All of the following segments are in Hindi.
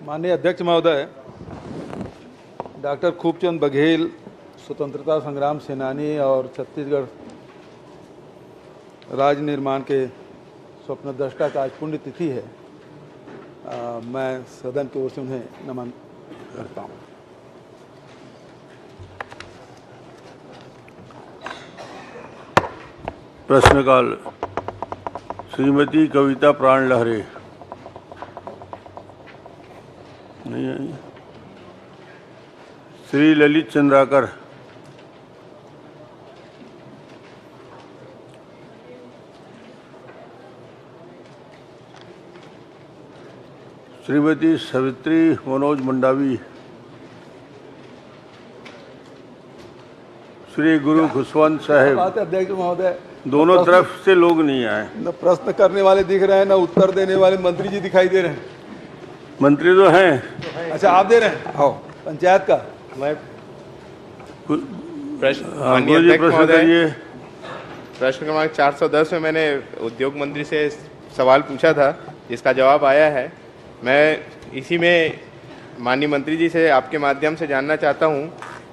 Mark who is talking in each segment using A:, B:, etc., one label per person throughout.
A: माननीय अध्यक्ष महोदय, डॉक्टर खूबचंद बघेल स्वतंत्रता संग्राम सेनानी और छत्तीसगढ़ राज्य निर्माण के स्वप्नद्रष्टा का आज पुण्यतिथि है। मैं सदन की ओर से उन्हें नमन करता हूँ।
B: प्रश्नकाल श्रीमती कविता प्राण लहरे नहीं आई। श्री ललित चंद्राकर, श्रीमती सवित्री मनोज मंडावी, श्री गुरु खुशवंत साहेब।
A: बात है अध्यक्ष महोदय,
B: दोनों तरफ से लोग नहीं आए।
A: न प्रश्न करने वाले दिख रहे हैं, न उत्तर देने वाले मंत्री जी दिखाई दे रहे हैं।
B: मंत्री तो हैं।
A: अच्छा, आप दे रहे हैं? हाँ, पंचायत का।
C: मैं
B: माननीय अध्यक्ष महोदय,
C: प्रश्न क्रमांक 410 में मैंने उद्योग मंत्री से सवाल पूछा था, जिसका जवाब आया है। मैं इसी में माननीय मंत्री जी से आपके माध्यम से जानना चाहता हूं,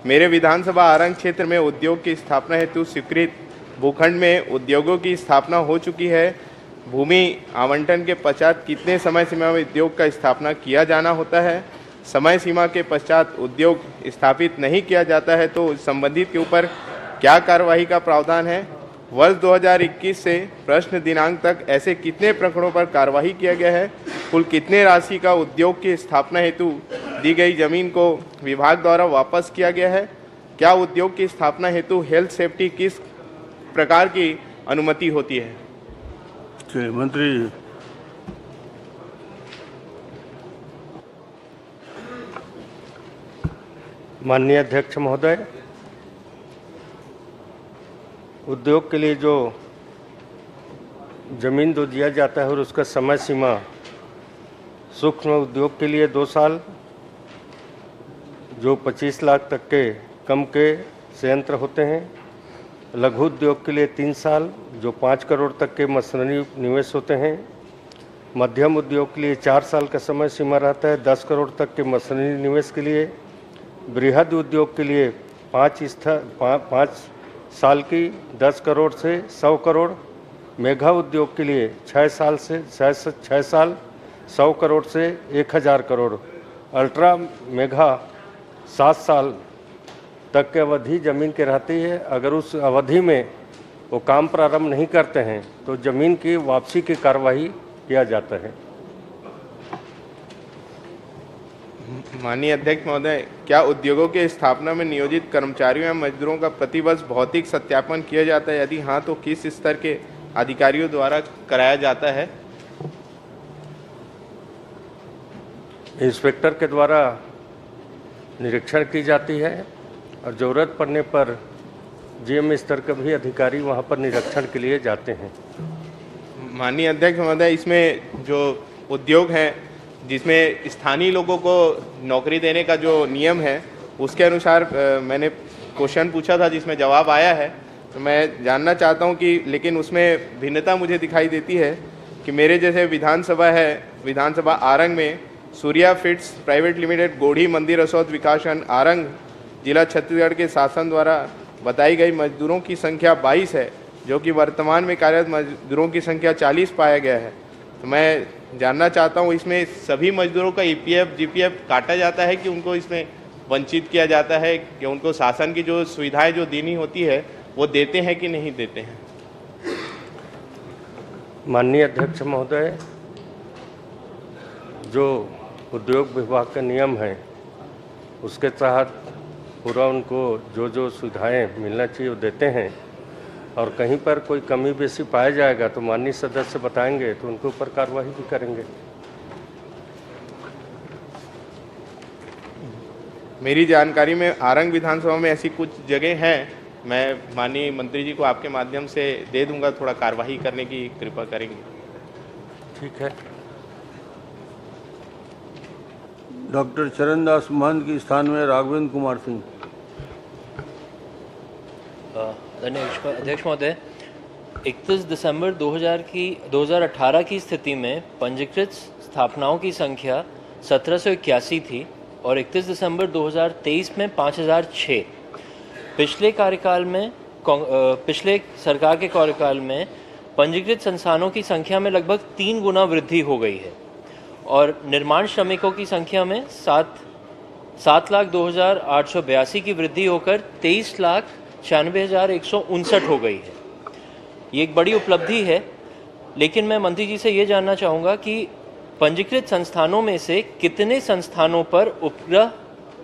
C: मेरे विधानसभा आरंग क्षेत्र में उद्योग की स्थापना हेतु स्वीकृत भूखंड में उद्योगों की स्थापना हो चुकी है। भूमि आवंटन के पश्चात कितने समय सीमा में उद्योग का स्थापना किया जाना होता है? समय सीमा के पश्चात उद्योग स्थापित नहीं किया जाता है तो संबंधित के ऊपर क्या कार्यवाही का प्रावधान है? वर्ष 2021 से प्रश्न दिनांक तक ऐसे कितने प्रकरणों पर कार्यवाही किया गया है? कुल कितने राशि का उद्योग की स्थापना हेतु दी गई जमीन को विभाग द्वारा वापस किया गया है? क्या उद्योग की स्थापना हेतु हेल्थ सेफ्टी किस प्रकार की अनुमति होती है?
B: मंत्री जी।
D: माननीय अध्यक्ष महोदय, उद्योग के लिए जो जमीन दो दिया जाता है और उसका समय सीमा सूक्ष्म उद्योग के लिए 2 साल, जो 25 लाख तक के कम के संयंत्र होते हैं, लघु उद्योग के लिए 3 साल, जो 5 करोड़ तक के मशीनरी निवेश होते हैं, मध्यम उद्योग के लिए 4 साल का समय सीमा रहता है 10 करोड़ तक के मशीनरी निवेश के लिए, बृहद उद्योग के लिए 5 साल की 10 करोड़ से 100 करोड़, मेगा उद्योग के लिए 6 साल से 6 साल 100 करोड़ से 1000 करोड़, अल्ट्रा मेगा 7 साल तक की अवधि जमीन की रहती है। अगर उस अवधि में वो काम प्रारंभ नहीं करते हैं तो जमीन की वापसी की कार्यवाही किया जाता है।
C: माननीय अध्यक्ष महोदय, क्या उद्योगों के स्थापना में नियोजित कर्मचारियों या मजदूरों का प्रतिवर्ष भौतिक सत्यापन किया जाता है? यदि हाँ, तो किस स्तर के अधिकारियों द्वारा कराया जाता है?
D: इंस्पेक्टर के द्वारा निरीक्षण की जाती है और ज़रूरत पड़ने पर जीएम स्तर के भी अधिकारी वहां पर निरीक्षण के लिए जाते हैं।
C: माननीय अध्यक्ष महोदय, इसमें जो उद्योग हैं जिसमें स्थानीय लोगों को नौकरी देने का जो नियम है, उसके अनुसार मैंने क्वेश्चन पूछा था जिसमें जवाब आया है। तो मैं जानना चाहता हूं कि लेकिन उसमें भिन्नता मुझे दिखाई देती है कि मेरे जैसे विधानसभा है, विधानसभा आरंग में Surya fits private limited Godhi मंदिर रसौद विकासखंड आरंग जिला छत्तीसगढ़ के शासन द्वारा बताई गई मजदूरों की संख्या 22 है, जो कि वर्तमान में कार्यरत मजदूरों की संख्या 40 पाया गया है। तो मैं जानना चाहता हूं, इसमें सभी मजदूरों का ईपीएफ जीपीएफ काटा जाता है कि उनको इसमें वंचित किया जाता है, कि उनको शासन की जो सुविधाएं जो देनी होती है वो देते हैं कि नहीं देते हैं?
D: माननीय अध्यक्ष महोदय, जो उद्योग विभाग का नियम है उसके तहत पूरा उनको जो जो सुविधाएं मिलना चाहिए वो देते हैं, और कहीं पर कोई कमी बेसी पाया जाएगा तो माननीय सदस्य बताएंगे तो उनके ऊपर कार्रवाई भी करेंगे।
C: मेरी जानकारी में आरंग विधानसभा में ऐसी कुछ जगह हैं, मैं माननीय मंत्री जी को आपके माध्यम से दे दूंगा, थोड़ा कार्यवाही करने की कृपा करेंगे।
D: ठीक है।
B: डॉक्टर चरणदास महंत के स्थान में राघवेंद्र कुमार सिंह।
E: अध्यक्ष महोदय, 31 दिसंबर 2018 की स्थिति में पंजीकृत स्थापनाओं की संख्या 1781 थी और 31 दिसंबर 2023 में 5006। पिछले कार्यकाल में पिछले सरकार के कार्यकाल में पंजीकृत संस्थानों की संख्या में लगभग 3 गुना वृद्धि हो गई है और निर्माण श्रमिकों की संख्या में 7,02,882 की वृद्धि होकर 23,96,159 हो गई है। ये एक बड़ी उपलब्धि है, लेकिन मैं मंत्री जी से ये जानना चाहूँगा कि पंजीकृत संस्थानों में से कितने संस्थानों पर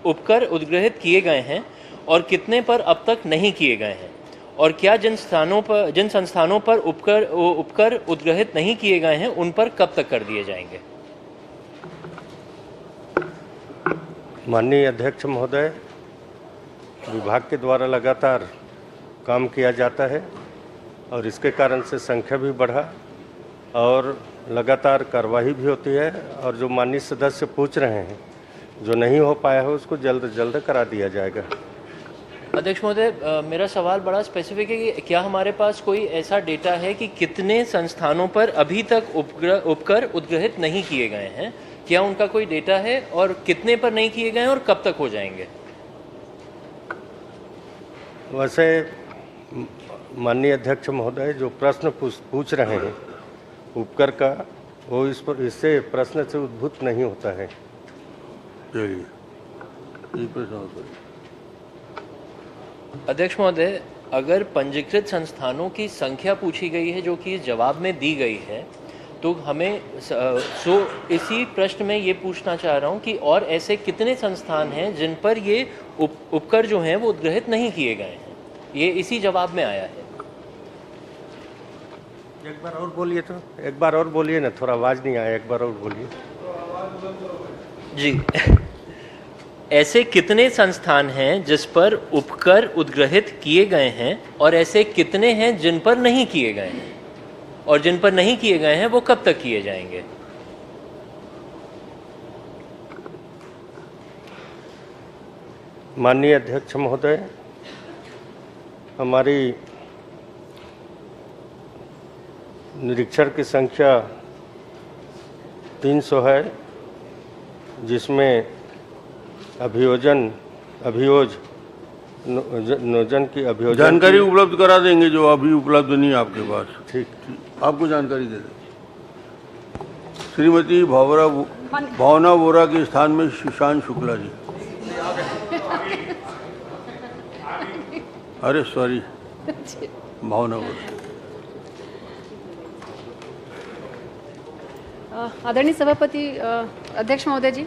E: उपकर उद्ग्रहित किए गए हैं और कितने पर अब तक नहीं किए गए हैं, और क्या जिन संस्थानों पर उपकर उद्ग्रहित नहीं किए गए हैं उन पर कब तक कर दिए जाएंगे?
D: माननीय अध्यक्ष महोदय, विभाग के द्वारा लगातार काम किया जाता है और इसके कारण से संख्या भी बढ़ा और लगातार कार्रवाई भी होती है, और जो माननीय सदस्य पूछ रहे हैं जो नहीं हो पाया है उसको जल्द जल्द करा दिया जाएगा।
E: अध्यक्ष महोदय, मेरा सवाल बड़ा स्पेसिफिक है कि क्या हमारे पास कोई ऐसा डेटा है कि कितने संस्थानों पर अभी तक उपकर उद्ग्रहित नहीं किए गए हैं? क्या उनका कोई डेटा है और कितने पर नहीं किए गए हैं और कब तक हो जाएंगे?
D: वैसे माननीय अध्यक्ष महोदय, जो प्रश्न पूछ रहे हैं उपकर का, वो इससे प्रश्न से उद्भूत नहीं होता है।
B: चलिए, ये प्रश्न
E: अध्यक्ष महोदय, अगर पंजीकृत संस्थानों की संख्या पूछी गई है जो कि इस जवाब में दी गई है, तो हमें इसी प्रश्न में ये पूछना चाह रहा हूँ कि और ऐसे कितने संस्थान हैं जिन पर ये उपकर जो हैं वो उद्ग्रहित नहीं किए गए हैं? ये इसी जवाब में आया है।
D: एक बार और बोलिए, तो एक बार और बोलिए ना, थोड़ा आवाज़ नहीं आया, एक बार और बोलिए
E: जी। ऐसे कितने संस्थान हैं जिस पर उपकर उद्ग्रहित किए गए हैं और ऐसे कितने हैं जिन पर नहीं किए गए हैं, और जिन पर नहीं किए गए हैं वो कब तक किए जाएंगे?
D: माननीय अध्यक्ष महोदय, हमारी निरीक्षण की संख्या 300 है, जिसमें अभियोजन की
B: जानकारी उपलब्ध करा देंगे जो अभी उपलब्ध नहीं है आपके पास।
D: ठीक,
B: आपको जानकारी दे दें। श्रीमती भावना वोरा के स्थान में सुशांत शुक्ला जी। अरे सॉरी, भावना वोरा।
F: आदरणीय सभापति, अध्यक्ष महोदय जी,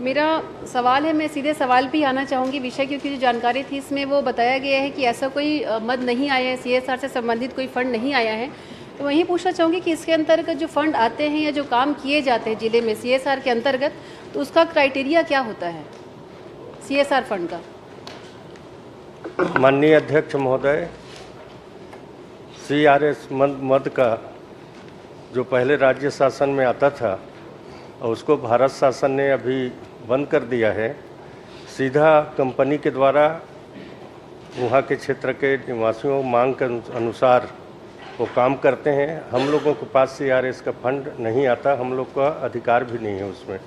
F: मेरा सवाल है, मैं सीधे सवाल भी आना चाहूँगी। विषय क्योंकि जो जानकारी थी इसमें वो बताया गया है कि ऐसा कोई मद नहीं आया है, CSR से संबंधित कोई फंड नहीं आया है। तो वहीं पूछना चाहूँगी कि इसके अंतर्गत जो फंड आते हैं या जो काम किए जाते हैं जिले में CSR के अंतर्गत, तो उसका क्राइटेरिया क्या होता है CSR फंड का?
D: माननीय अध्यक्ष महोदय, CRS मद का जो पहले राज्य शासन में आता था और उसको भारत शासन ने अभी बंद कर दिया है, सीधा कंपनी के द्वारा वहाँ के क्षेत्र के निवासियों मांग के अनुसार वो काम करते हैं। हम लोगों के पास CRS का फंड नहीं आता, हम लोग का अधिकार भी नहीं है उसमें।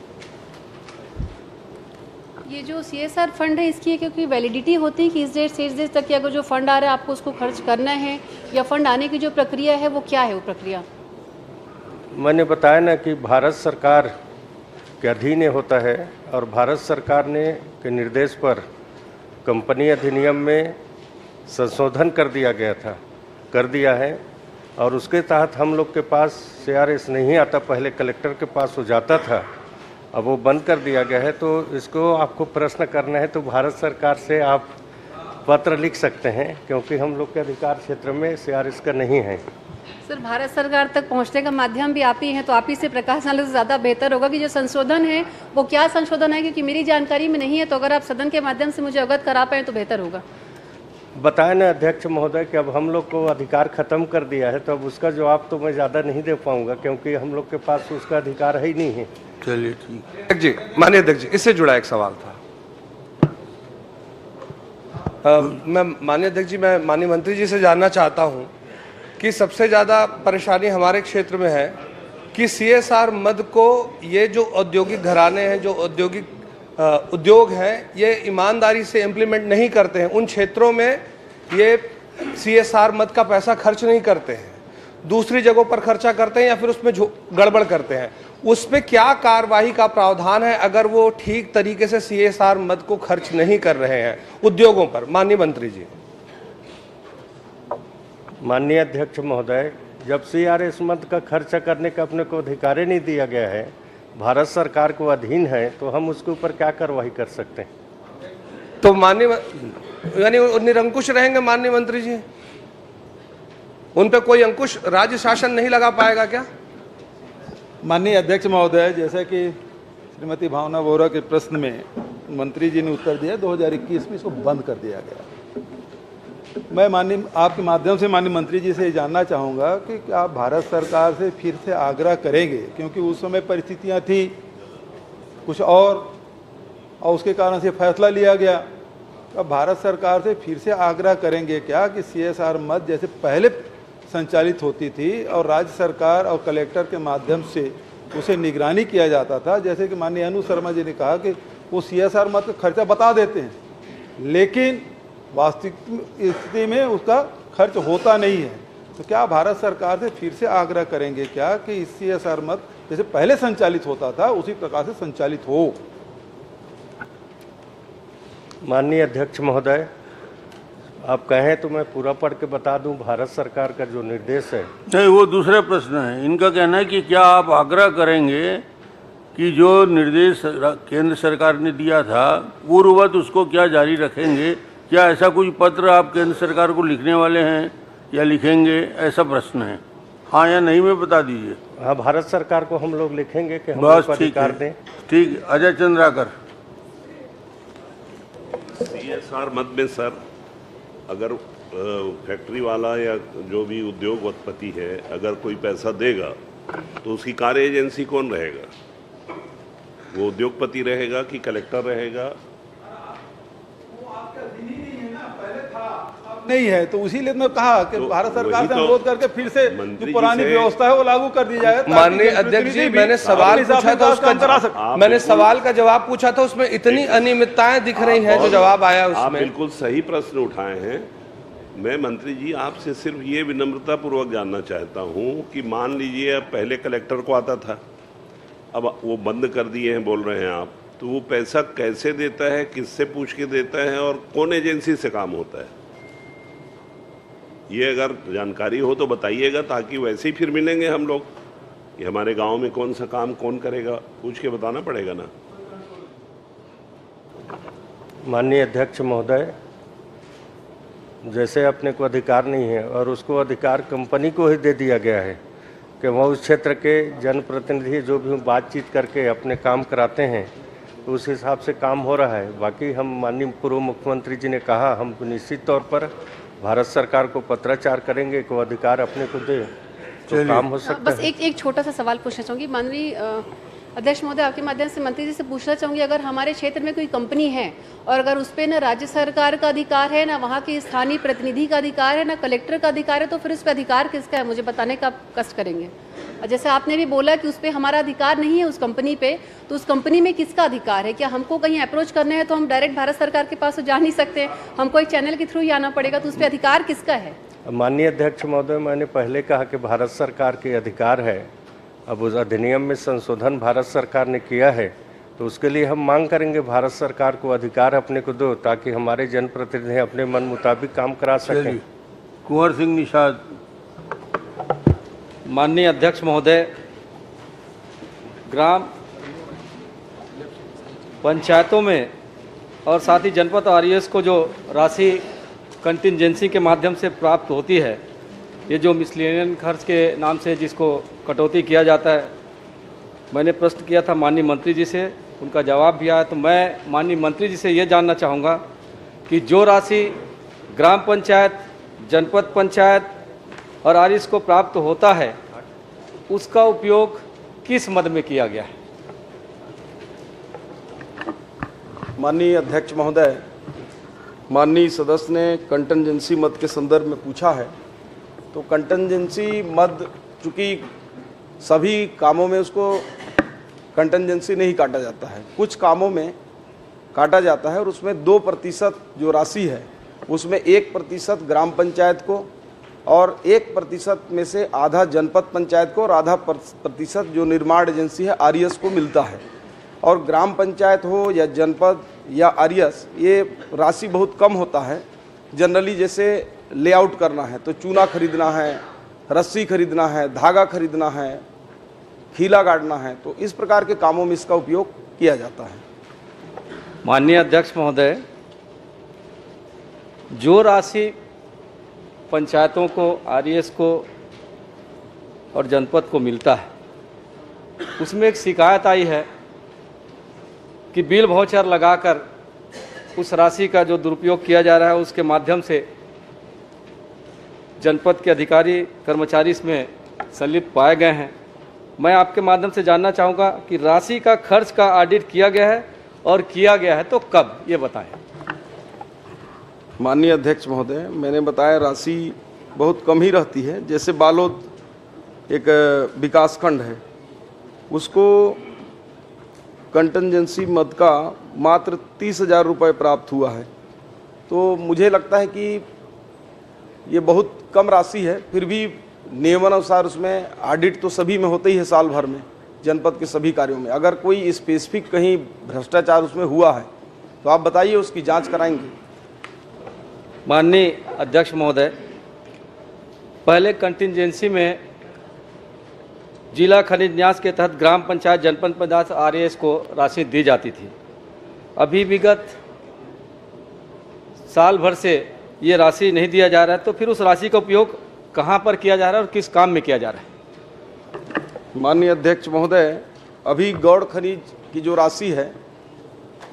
F: ये जो CSR फंड है इसकी क्योंकि वैलिडिटी होती है कि इस डेट से इस डेट तक कि अगर जो फंड आ रहा है आपको उसको खर्च करना है, या फंड आने की जो प्रक्रिया है वो क्या है वो प्रक्रिया?
D: मैंने बताया ना कि भारत सरकार के अधीन होता है और भारत सरकार ने के निर्देश पर कंपनी अधिनियम में संशोधन कर दिया है और उसके तहत हम लोग के पास CRS नहीं आता। पहले कलेक्टर के पास हो जाता था, अब वो बंद कर दिया गया है। तो इसको आपको प्रश्न करना है तो भारत सरकार से आप पत्र लिख सकते हैं, क्योंकि हम लोग के अधिकार क्षेत्र में CRS का नहीं है।
F: सर, भारत सरकार तक पहुंचने का माध्यम भी आप ही हैं, तो आप ही से प्रकाश डालने से ज़्यादा बेहतर होगा कि जो संशोधन है वो क्या संशोधन है, क्योंकि मेरी जानकारी में नहीं है। तो अगर आप सदन के माध्यम से मुझे अवगत करा पाएँ तो बेहतर होगा।
D: बताया ना अध्यक्ष महोदय कि अब हम लोग को अधिकार खत्म कर दिया है, तो अब उसका जवाब तो मैं ज़्यादा नहीं दे पाऊंगा, क्योंकि हम लोग के पास उसका अधिकार है ही नहीं है।
B: चलिए ठीक है
G: जी। माननीय अध्यक्ष जी, इससे जुड़ा एक सवाल था। मैं माननीय अध्यक्ष जी, मैं माननीय मंत्री जी से जानना चाहता हूं कि सबसे ज़्यादा परेशानी हमारे क्षेत्र में है कि सीएसआर मद को ये जो औद्योगिक घराने हैं, जो औद्योगिक उद्योग हैं, ये ईमानदारी से इम्प्लीमेंट नहीं करते हैं। उन क्षेत्रों में ये सीएसआर मद का पैसा खर्च नहीं करते हैं, दूसरी जगहों पर खर्चा करते हैं या फिर उसमें गड़बड़ करते हैं। उस पर क्या कार्रवाई का प्रावधान है अगर वो ठीक तरीके से सीएसआर मद को खर्च नहीं कर रहे हैं उद्योगों पर? माननीय मंत्री जी।
D: माननीय अध्यक्ष महोदय, जब सीआरएस मद का खर्चा करने का अपने को अधिकार ही नहीं दिया गया है, भारत सरकार को अधीन है, तो हम उसके ऊपर क्या कार्रवाई कर सकते हैं?
G: तो माननीय यानी निरंकुश रहेंगे माननीय मंत्री जी? उन पे कोई अंकुश राज्य शासन नहीं लगा पाएगा क्या?
A: माननीय अध्यक्ष महोदय, जैसा कि श्रीमती भावना वोरा के प्रश्न में मंत्री जी ने उत्तर दिया, 2021 में इसको बंद कर दिया गया। मैं माननीय आपके माध्यम से माननीय मंत्री जी से ये जानना चाहूँगा कि आप भारत सरकार से फिर से आग्रह करेंगे, क्योंकि उस समय परिस्थितियाँ थी कुछ और उसके कारण से फैसला लिया गया। अब भारत सरकार से फिर से आग्रह करेंगे क्या कि सीएसआर मद जैसे पहले संचालित होती थी और राज्य सरकार और कलेक्टर के माध्यम से उसे निगरानी किया जाता था, जैसे कि माननीय अनु शर्मा जी ने कहा कि वो सीएसआर मद का खर्चा बता देते हैं, लेकिन वास्तविक स्थिति में उसका खर्च होता नहीं है। तो क्या भारत सरकार से फिर से आग्रह करेंगे क्या कि इस सीएसआर मद जैसे पहले संचालित होता था उसी प्रकार से संचालित हो?
D: माननीय अध्यक्ष महोदय, आप कहें तो मैं पूरा पढ़ के बता दूं भारत सरकार का जो निर्देश है।
B: नहीं, वो दूसरा प्रश्न है। इनका कहना है कि क्या आप आग्रह करेंगे कि जो निर्देश केंद्र सरकार ने दिया था पूर्ववत उसको क्या जारी रखेंगे? क्या ऐसा कोई पत्र आप केंद्र सरकार को लिखने वाले हैं या लिखेंगे, ऐसा प्रश्न है? हाँ या नहीं में बता दीजिए।
D: हाँ, भारत सरकार को हम लोग लिखेंगे कि हम
B: बस
D: लोग अधिकार दें।
B: ठीक। अजय चंद्राकर।
H: सीएसआर मद में सर, अगर फैक्ट्री वाला या जो भी उद्योगपति है अगर कोई पैसा देगा तो उसकी कार्य एजेंसी कौन रहेगा? वो उद्योगपति रहेगा कि कलेक्टर रहेगा?
A: नहीं है, तो इसीलिए मैं कहा कि भारत सरकार से अनुरोध करके फिर से जो पुरानी व्यवस्था है वो लागू कर दी जाए।
G: माननीय अध्यक्ष जी, मैंने सवाल पूछा था उसका मैंने सवाल का जवाब पूछा था, उसमें इतनी अनियमितताएं दिख रही हैं जो जवाब आया उसमें।
H: आप बिल्कुल सही प्रश्न उठाए हैं। मैं मंत्री जी आपसे सिर्फ ये विनम्रता पूर्वक जानना चाहता हूँ कि मान लीजिए अब पहले कलेक्टर को आता था, अब वो बंद कर दिए हैं बोल रहे हैं आप, तो वो पैसा कैसे देता है, किससे पूछ के देता है और कौन एजेंसी से काम होता है? ये अगर जानकारी हो तो बताइएगा, ताकि वैसे ही फिर मिलेंगे हम लोग कि हमारे गांव में कौन सा काम कौन करेगा, पूछ के बताना पड़ेगा ना।
D: माननीय अध्यक्ष महोदय, जैसे अपने को अधिकार नहीं है और उसको अधिकार कंपनी को ही दे दिया गया है कि वह उस क्षेत्र के जनप्रतिनिधि जो भी बातचीत करके अपने काम कराते हैं, तो उस हिसाब से काम हो रहा है। बाकी हम माननीय पूर्व मुख्यमंत्री जी ने कहा, हम निश्चित तौर पर भारत सरकार को पत्राचार करेंगे कि वो अधिकार अपने को दे तो काम हो सकता है।
F: बस एक छोटा सा सवाल पूछना चाहूँगी माननीय अध्यक्ष महोदय, आपके माध्यम से मंत्री जी से पूछना चाहूँगी, अगर हमारे क्षेत्र में कोई कंपनी है और अगर उस पर ना राज्य सरकार का अधिकार है, ना वहाँ के स्थानीय प्रतिनिधि का अधिकार है, ना कलेक्टर का अधिकार है, तो फिर उस पर अधिकार किसका है? मुझे बताने का आप कष्ट करेंगे। जैसे आपने भी बोला कि उस पर हमारा अधिकार नहीं है उस कंपनी पे, तो उस कंपनी में किसका अधिकार है? क्या हमको कहीं अप्रोच करना है तो हम डायरेक्ट भारत सरकार के पास तो जा नहीं सकते, हमको एक चैनल के थ्रू ही आना पड़ेगा, तो उस पर अधिकार किसका है?
D: माननीय अध्यक्ष महोदय, मैंने पहले कहा कि भारत सरकार के अधिकार है। अब उस अधिनियम में संशोधन भारत सरकार ने किया है, तो उसके लिए हम मांग करेंगे भारत सरकार को अधिकार अपने को दो, ताकि हमारे जनप्रतिनिधि अपने मन मुताबिक काम करा सकें।
B: कुंवर सिंह निषाद।
I: माननीय अध्यक्ष महोदय, ग्राम पंचायतों में और साथ ही जनपद आरईएस को जो राशि कंटिंजेंसी के माध्यम से प्राप्त होती है, ये जो मिसलेनियन खर्च के नाम से जिसको कटौती किया जाता है, मैंने प्रश्न किया था माननीय मंत्री जी से, उनका जवाब भी आया। तो मैं माननीय मंत्री जी से ये जानना चाहूँगा कि जो राशि ग्राम पंचायत, जनपद पंचायत और आरईएस को प्राप्त होता है, उसका उपयोग किस मद में किया गया है?
J: माननीय अध्यक्ष महोदय, माननीय सदस्य ने कंटिंजेंसी मद के संदर्भ में पूछा है, तो कंटिंजेंसी मद चूँकि सभी कामों में उसको कंटिजेंसी नहीं काटा जाता है, कुछ कामों में काटा जाता है और उसमें 2% जो राशि है उसमें 1% ग्राम पंचायत को और 1% में से आधा जनपद पंचायत को और आधा प्रतिशत जो निर्माण एजेंसी है आरईएस को मिलता है। और ग्राम पंचायत हो या जनपद या आरईएस, ये राशि बहुत कम होता है। जनरली जैसे लेआउट करना है तो चूना खरीदना है, रस्सी खरीदना है, धागा खरीदना है, खीला गाड़ना है, तो इस प्रकार के कामों में इसका उपयोग किया जाता है।
I: माननीय अध्यक्ष महोदय, जो राशि पंचायतों को, आरईएस को और जनपद को मिलता है, उसमें एक शिकायत आई है कि बिल वाउचर लगाकर उस राशि का जो दुरुपयोग किया जा रहा है, उसके माध्यम से जनपद के अधिकारी कर्मचारी इसमें संलिप्त पाए गए हैं। मैं आपके माध्यम से जानना चाहूँगा कि राशि का खर्च का ऑडिट किया गया है और किया गया है तो कब, ये बताएं।
J: माननीय अध्यक्ष महोदय, मैंने बताया राशि बहुत कम ही रहती है। जैसे बालोद एक विकासखंड है, उसको कंटिजेंसी मद का मात्र 30,000 रुपये प्राप्त हुआ है, तो मुझे लगता है कि ये बहुत कम राशि है। फिर भी नियमानुसार उसमें ऑडिट तो सभी में होते ही है, साल भर में जनपद के सभी कार्यों में। अगर कोई स्पेसिफिक कहीं भ्रष्टाचार उसमें हुआ है तो आप बताइए, उसकी जांच कराएंगे।
I: माननीय अध्यक्ष महोदय, पहले कंटिजेंसी में जिला खनिज न्यास के तहत ग्राम पंचायत, जनपद पंचायत, आरईएस को राशि दी जाती थी। अभी विगत साल भर से ये राशि नहीं दिया जा रहा है, तो फिर उस राशि का उपयोग कहाँ पर किया जा रहा है और किस काम में किया जा रहा है?
J: माननीय अध्यक्ष महोदय, अभी गौड़ खनिज की जो राशि है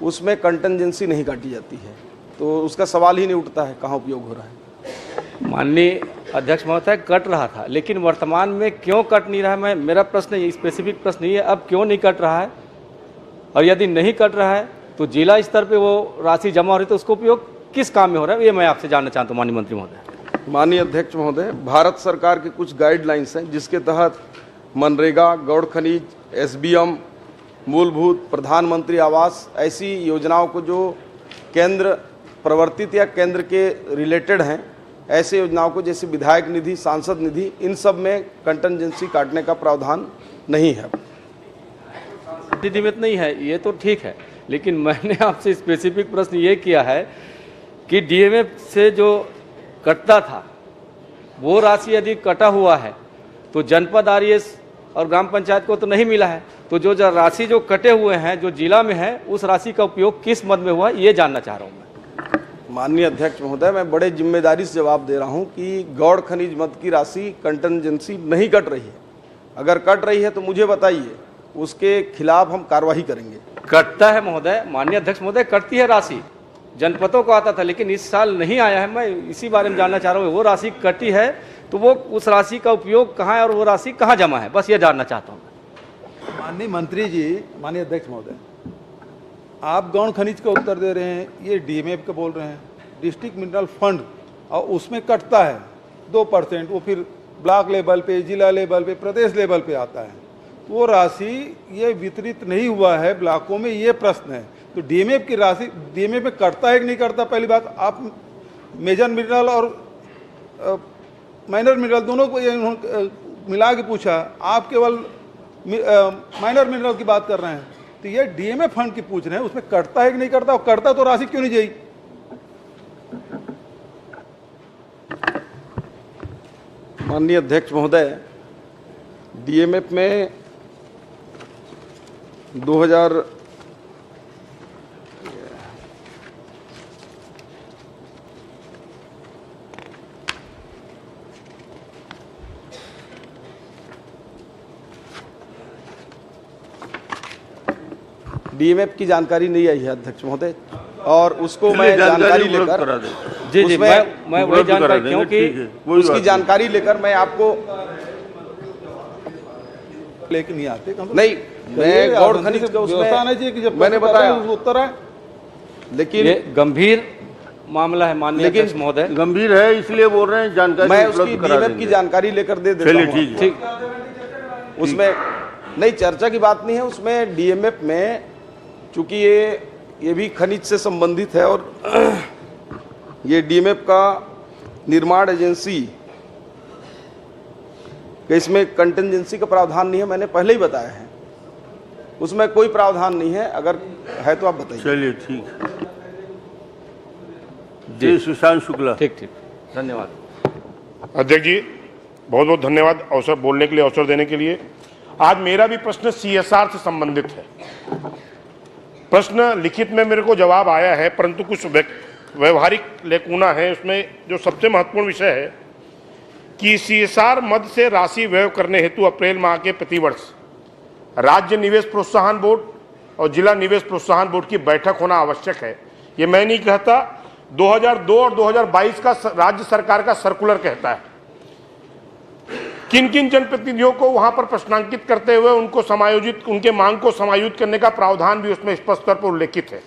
J: उसमें कंटिजेंसी नहीं काटी जाती है, तो उसका सवाल ही नहीं उठता है कहाँ उपयोग हो रहा है।
I: माननीय अध्यक्ष महोदय, कट रहा था, लेकिन वर्तमान में क्यों कट नहीं रहा है? मेरा प्रश्न ये स्पेसिफिक प्रश्न नहीं है, अब क्यों नहीं कट रहा है? और यदि नहीं कट रहा है तो जिला स्तर पे वो राशि जमा हो रही है, तो उसका उपयोग किस काम में हो रहा है, ये मैं आपसे जानना चाहता हूँ माननीय मंत्री महोदय।
J: माननीय अध्यक्ष महोदय, भारत सरकार के कुछ गाइडलाइंस हैं जिसके तहत मनरेगा, गौड़ खनिज, एसबीएम, मूलभूत, प्रधानमंत्री आवास, ऐसी योजनाओं को जो केंद्र प्रवर्तित या केंद्र के रिलेटेड हैं, ऐसे योजनाओं को जैसे विधायक निधि, सांसद निधि, इन सब में कंटिजेंसी काटने का प्रावधान नहीं है।
I: नियमित नहीं है, ये तो ठीक है, लेकिन मैंने आपसे स्पेसिफिक प्रश्न ये किया है कि डीएमएफ से जो कटता था वो राशि यदि कटा हुआ है तो जनपद, आरईएस और ग्राम पंचायत को तो नहीं मिला है, तो जो राशि जो कटे हुए हैं जो जिला में है, उस राशि का उपयोग किस मद में हुआ, ये जानना चाह रहा हूँ मैं।
J: माननीय अध्यक्ष महोदय, मैं बड़े जिम्मेदारी से जवाब दे रहा हूं कि गौड़ खनिज मद की राशि कंटिजेंसी नहीं कट रही है। अगर कट रही है तो मुझे बताइए, उसके खिलाफ हम कार्रवाई करेंगे।
I: कटता है महोदय, माननीय अध्यक्ष महोदय, कटती है राशि, जनपदों को आता था, लेकिन इस साल नहीं आया है। मैं इसी बारे में जानना चाह रहा हूँ, वो राशि कटी है तो वो उस राशि का उपयोग कहाँ है और वो राशि कहाँ जमा है, बस ये जानना चाहता हूँ।
A: माननीय मंत्री जी, माननीय अध्यक्ष महोदय, आप गौड़ खनिज का उत्तर दे रहे हैं, ये डीएमएफ का बोल रहे हैं, डिस्ट्रिक्ट मिनरल फंड, और उसमें कटता है 2%, वो फिर ब्लॉक लेवल पे, जिला लेवल पे, प्रदेश लेवल पे आता है। वो राशि ये वितरित नहीं हुआ है ब्लॉकों में, ये प्रश्न है। तो डीएमएफ की राशि डीएमएफ में कटता है कि नहीं कटता? पहली बात, आप मेजर मिनरल और माइनर मिनरल दोनों को मिला के पूछा, आप केवल माइनर मिनरल की बात कर रहे हैं, तो ये डीएमएफ फंड की पूछ रहे हैं, उसमें कटता है कि नहीं कटता, और कटता तो राशि क्यों नहीं जाएगी?
J: माननीय अध्यक्ष महोदय, डीएमएफ में 2000 डीएमएफ की जानकारी नहीं आई है अध्यक्ष महोदय, और उसको मैं जानकारी लेकर
I: जी मैं वही जानकारी, क्योंकि
J: उसकी जानकारी लेकर मैं आपको
A: लेके नहीं आते
J: नहीं, मैं गौड़ खनिज का उसमें मैंने बताया
A: उत्तर है,
J: लेकिन
I: ये गंभीर मामला है माननीय अध्यक्ष महोदय,
B: गंभीर है, इसलिए बोल रहे हैं जानकारी
J: मैं उसकी डीएमएफ की जानकारी लेकर दे देता हूं।
B: चलिए ठीक है।
J: उसमें नहीं, चर्चा की बात नहीं है। उसमें डीएमएफ में चूंकि ये भी खनिज से संबंधित है और ये डीएमएफ का निर्माण एजेंसी, इसमें कंटिजेंसी का प्रावधान नहीं है, मैंने पहले ही बताया है, उसमें कोई प्रावधान नहीं है। अगर है तो आप बताइए।
B: चलिए ठीक है जी। सुशांत शुक्ला।
I: ठीक ठीक, धन्यवाद
K: अध्यक्ष जी, बहुत बहुत धन्यवाद अवसर बोलने के लिए, अवसर देने के लिए। आज मेरा भी प्रश्न सीएसआर से संबंधित है। प्रश्न लिखित में मेरे को जवाब आया है, परंतु कुछ व्यवहारिक लेकुना है उसमें। जो सबसे महत्वपूर्ण विषय है कि सीएसआर मद से राशि व्यय करने हेतु अप्रैल माह के प्रतिवर्ष राज्य निवेश प्रोत्साहन बोर्ड और जिला निवेश प्रोत्साहन बोर्ड की बैठक होना आवश्यक है। ये मैं नहीं कहता, 2002 और 2022 का राज्य सरकार का सर्कुलर कहता है। किन किन जनप्रतिनिधियों को वहां पर प्रश्नांकित करते हुए उनको समायोजित, उनके मांग को समायोजित करने का प्रावधान भी उसमें स्पष्ट तौर पर उल्लेखित है।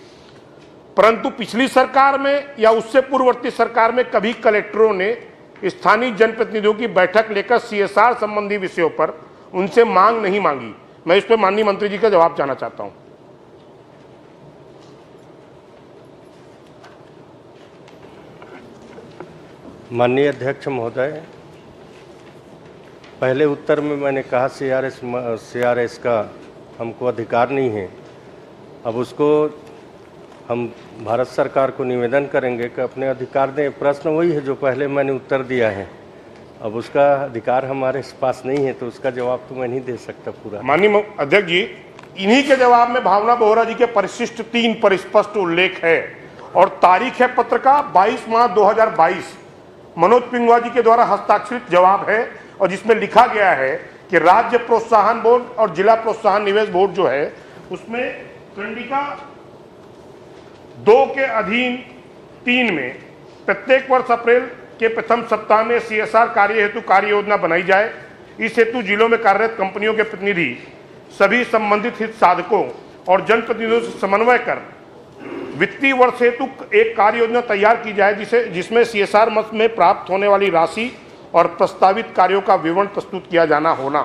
K: परंतु पिछली सरकार में या उससे पूर्ववर्ती सरकार में कभी कलेक्टरों ने स्थानीय जनप्रतिनिधियों की बैठक लेकर सीएसआर संबंधी विषयों पर उनसे मांग नहीं मांगी। मैं इस पर माननीय मंत्री जी का जवाब जानना चाहता हूं।
D: माननीय अध्यक्ष महोदय, पहले उत्तर में मैंने कहा सीआरएस का हमको अधिकार नहीं है। अब उसको हम भारत सरकार को निवेदन करेंगे कि अपने अधिकार दें। प्रश्न वही है जो पहले मैंने उत्तर दिया है। अब उसका अधिकार हमारे पास नहीं है तो उसका जवाब तो मैं नहीं दे सकता पूरा।
K: माननीय अध्यक्ष जी, इन्हीं के जवाब में भावना बोहरा जी के परिशिष्ट 3 पर स्पष्ट उल्लेख है और तारीख है पत्र का 22 मार्च 2022। मनोज पिंगुआ जी के द्वारा हस्ताक्षरित जवाब है और जिसमें लिखा गया है कि राज्य प्रोत्साहन बोर्ड और जिला प्रोत्साहन निवेश बोर्ड जो है उसमें कंडिका 2 के अधीन 3 में प्रत्येक वर्ष अप्रैल के प्रथम सप्ताह में सीएसआर कार्य हेतु कार्य योजना बनाई जाए। इस हेतु जिलों में कार्यरत कंपनियों के प्रतिनिधि सभी संबंधित हित साधकों और जनप्रतिनिधियों से समन्वय कर वित्तीय वर्ष हेतु एक कार्य योजना तैयार की जाए जिसमें सीएसआर मद में प्राप्त होने वाली राशि और प्रस्तावित कार्यों का विवरण प्रस्तुत किया जाना होना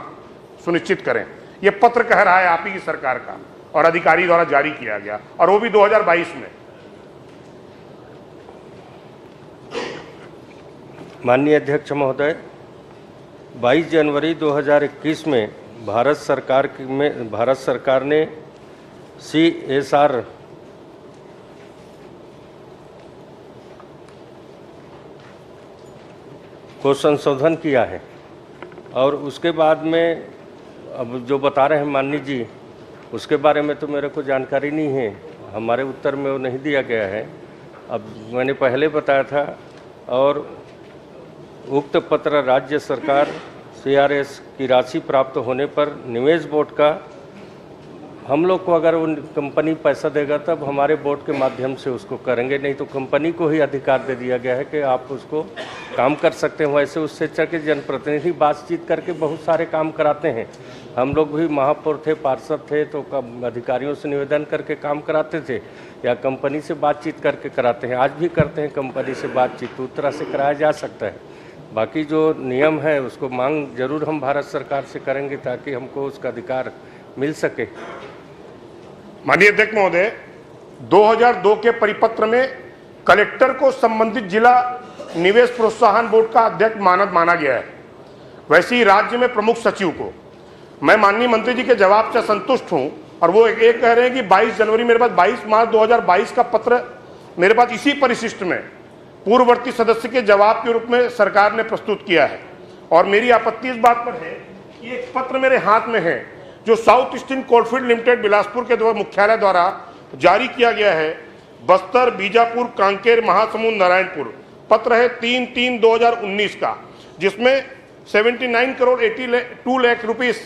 K: सुनिश्चित करें। यह पत्र कह रहा है आप ही की सरकार का और अधिकारी द्वारा जारी किया गया और वो भी 2022 में।
D: माननीय अध्यक्ष महोदय, 22 जनवरी 2021 में भारत सरकार ने सीएसआर को संशोधन किया है और उसके बाद में अब जो बता रहे हैं माननीय जी, उसके बारे में तो मेरे को जानकारी नहीं है। हमारे उत्तर में वो नहीं दिया गया है। अब मैंने पहले बताया था और उक्त पत्र राज्य सरकार सीआरएस की राशि प्राप्त होने पर निवेश बोर्ड का हम लोग को अगर वो कंपनी पैसा देगा तब हमारे बोर्ड के माध्यम से उसको करेंगे, नहीं तो कंपनी को ही अधिकार दे दिया गया है कि आप उसको काम कर सकते हैं। वैसे उससे चल के जनप्रतिनिधि बातचीत करके बहुत सारे काम कराते हैं। हम लोग भी महापौर थे, पार्षद थे तो अधिकारियों से निवेदन करके काम कराते थे या कंपनी से बातचीत करके कराते हैं। आज भी करते हैं कंपनी से बातचीत, तो उस तरह से कराया जा सकता है। बाकी जो नियम है उसको मांग जरूर हम भारत सरकार से करेंगे ताकि हमको उसका अधिकार मिल सके।
K: माननीय अध्यक्ष महोदय, 2002 के परिपत्र में कलेक्टर को संबंधित जिला निवेश प्रोत्साहन बोर्ड का अध्यक्ष माना गया है। वैसे ही राज्य में प्रमुख सचिव को। मैं माननीय मंत्री जी के जवाब से संतुष्ट हूं और वो एक कह रहे हैं कि 22 जनवरी मेरे पास 22 मार्च 2022 का पत्र मेरे पास इसी परिशिष्ट में पूर्ववर्ती सदस्य के जवाब के रूप में सरकार ने प्रस्तुत किया है। और मेरी आपत्ति इस बात पर है कि एक पत्र मेरे हाथ में है जो south eastern coalfield limited Bilaspur के मुख्यालय द्वारा जारी किया गया है। बस्तर, बीजापुर, कांकेर, महासमुंद, नारायणपुर। पत्र है 3/3/2019 का, जिसमें 79 करोड़ 82 लाख रुपीस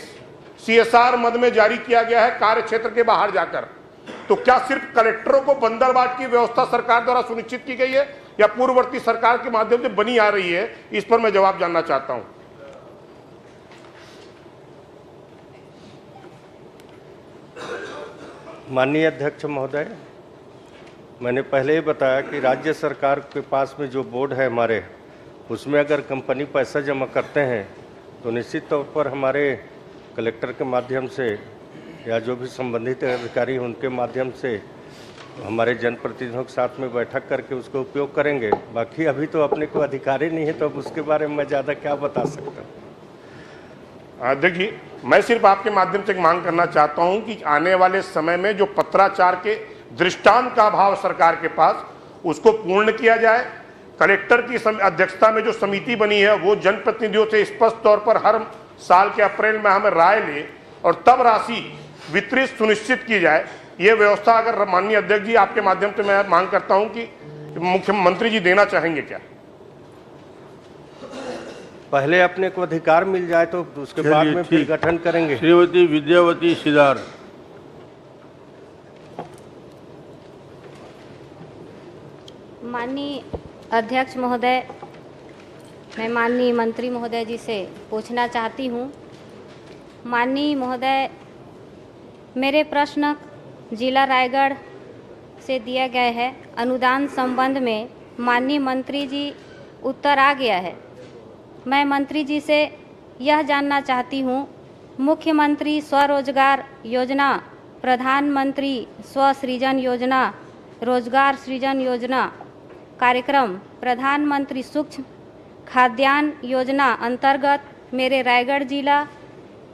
K: सीएसआर मद में जारी किया गया है कार्य क्षेत्र के बाहर जाकर। तो क्या सिर्फ कलेक्टरों को बंदरबाट की व्यवस्था सरकार द्वारा सुनिश्चित की गई है या पूर्ववर्ती सरकार के माध्यम से बनी आ रही है? इस पर मैं जवाब जानना चाहता हूं।
D: माननीय अध्यक्ष महोदय, मैंने पहले ही बताया कि राज्य सरकार के पास में जो बोर्ड है हमारे, उसमें अगर कंपनी पैसा जमा करते हैं तो निश्चित तौर पर हमारे कलेक्टर के माध्यम से या जो भी संबंधित अधिकारी हैं उनके माध्यम से हमारे जनप्रतिनिधियों के साथ में बैठक करके उसका उपयोग करेंगे। बाकी अभी तो अपने को अधिकार ही नहीं है, तो अब उसके बारे में मैं ज़्यादा क्या बता सकता हूँ।
K: देखिए, मैं सिर्फ आपके माध्यम से एक मांग करना चाहता हूं कि आने वाले समय में जो पत्राचार के दृष्टांत का अभाव सरकार के पास, उसको पूर्ण किया जाए। कलेक्टर की अध्यक्षता में जो समिति बनी है वो जनप्रतिनिधियों से स्पष्ट तौर पर हर साल के अप्रैल में हमें राय ले और तब राशि वितरित सुनिश्चित की जाए। ये व्यवस्था अगर माननीय अध्यक्ष जी आपके माध्यम से मैं मांग करता हूं कि मुख्यमंत्री जी देना चाहेंगे क्या?
D: पहले अपने को अधिकार मिल जाए तो उसके बाद में फिर गठन करेंगे।
B: श्रीमती विद्यावती सिदार।
L: माननीय अध्यक्ष महोदय, मैं माननीय मंत्री महोदय जी से पूछना चाहती हूँ। माननीय महोदय, मेरे प्रश्न जिला रायगढ़ से दिया गया है। अनुदान संबंध में माननीय मंत्री जी उत्तर आ गया है। मैं मंत्री जी से यह जानना चाहती हूँ, मुख्यमंत्री स्वरोजगार योजना, प्रधानमंत्री स्वसृजन योजना, रोजगार सृजन योजना कार्यक्रम, प्रधानमंत्री सूक्ष्म खाद्यान्न योजना अंतर्गत मेरे रायगढ़ जिला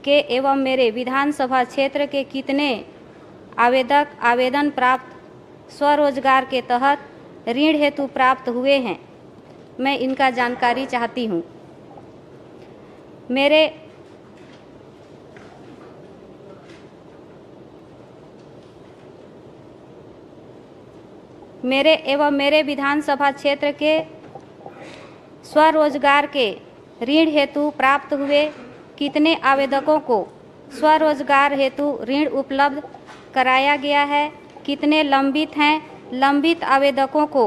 L: के एवं मेरे विधानसभा क्षेत्र के कितने आवेदक आवेदन प्राप्त स्वरोजगार के तहत ऋण हेतु प्राप्त हुए हैं, मैं इनका जानकारी चाहती हूँ। मेरे एवं मेरे विधानसभा क्षेत्र के स्वरोजगार के ऋण हेतु प्राप्त हुए कितने आवेदकों को स्वरोजगार हेतु ऋण उपलब्ध कराया गया है, कितने लंबित हैं, लंबित आवेदकों को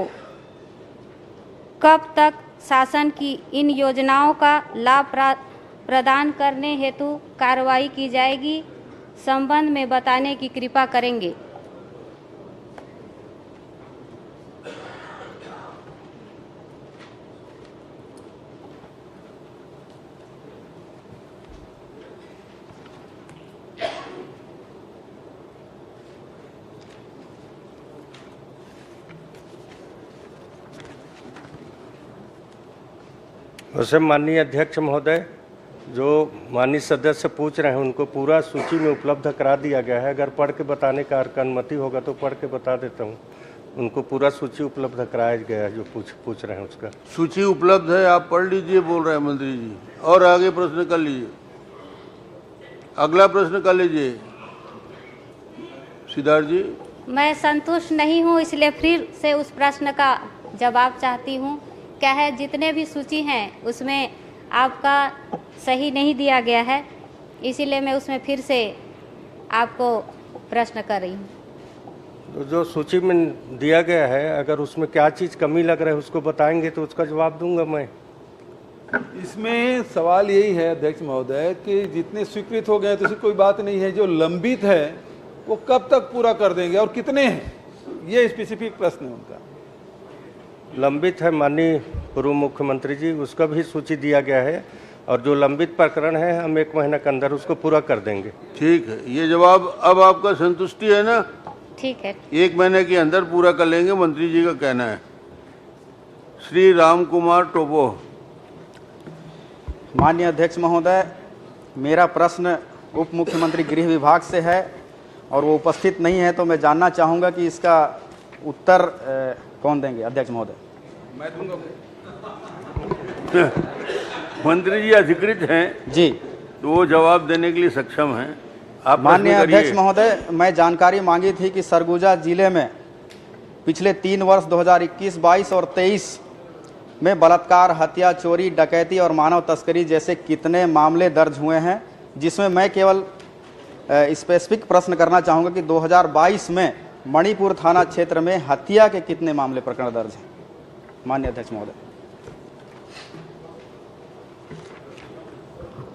L: कब तक शासन की इन योजनाओं का लाभ प्रदान करने हेतु कार्रवाई की जाएगी, संबंध में बताने की कृपा करेंगे।
D: वैसे माननीय अध्यक्ष महोदय, जो माननीय सदस्य पूछ रहे हैं उनको पूरा सूची में उपलब्ध करा दिया गया है। अगर पढ़ के बताने का अनुमति होगा तो पढ़ के बता देता हूँ। उनको पूरा सूची उपलब्ध कराया गया है जो पूछ रहे हैं उसका।
B: सूची उपलब्ध है, आप पढ़ लीजिए बोल रहे हैं मंत्री जी। और आगे प्रश्न कर लीजिए, अगला प्रश्न कर लीजिए सिद्धार्थ जी।
L: मैं संतुष्ट नहीं हूँ, इसलिए फिर से उस प्रश्न का जवाब चाहती हूँ। क्या है, जितने भी सूची हैं उसमें आपका सही नहीं दिया गया है, इसीलिए मैं उसमें फिर से आपको प्रश्न कर रही हूँ।
D: जो सूची में दिया गया है, अगर उसमें क्या चीज़ कमी लग रहा है उसको बताएंगे तो उसका जवाब दूंगा मैं।
A: इसमें सवाल यही है अध्यक्ष महोदय कि जितने स्वीकृत हो गए तो कोई बात नहीं है, जो लंबित है वो कब तक पूरा कर देंगे और कितने हैं, ये स्पेसिफिक प्रश्न है उनका।
D: लंबित है माननीय पूर्व मुख्यमंत्री जी, उसका भी सूची दिया गया है और जो लंबित प्रकरण है हम 1 महीने के अंदर उसको पूरा कर देंगे।
B: ठीक है, ये जवाब अब आपका संतुष्टि है ना?
L: ठीक है,
B: 1 महीने के अंदर पूरा कर लेंगे, मंत्री जी का कहना है। श्री राम कुमार टोपो।
M: माननीय अध्यक्ष महोदय, मेरा प्रश्न उप मुख्यमंत्री गृह विभाग से है और वो उपस्थित नहीं है, तो मैं जानना चाहूँगा कि इसका उत्तर कौन देंगे अध्यक्ष महोदय?
A: मैं दूंगा।
B: मंत्री जी अधिकृत हैं
M: जी,
B: तो वो जवाब देने के लिए सक्षम हैं। आप
M: माननीय अध्यक्ष महोदय, मैं जानकारी मांगी थी कि सरगुजा जिले में पिछले 3 वर्ष 2021, 22 और 23 में बलात्कार, हत्या, चोरी, डकैती और मानव तस्करी जैसे कितने मामले दर्ज हुए हैं, जिसमें मैं केवल स्पेसिफिक प्रश्न करना चाहूँगा कि 2022 में मणिपुर थाना क्षेत्र में हत्या के कितने मामले प्रकरण दर्ज हैं? माननीय अध्यक्ष महोदय।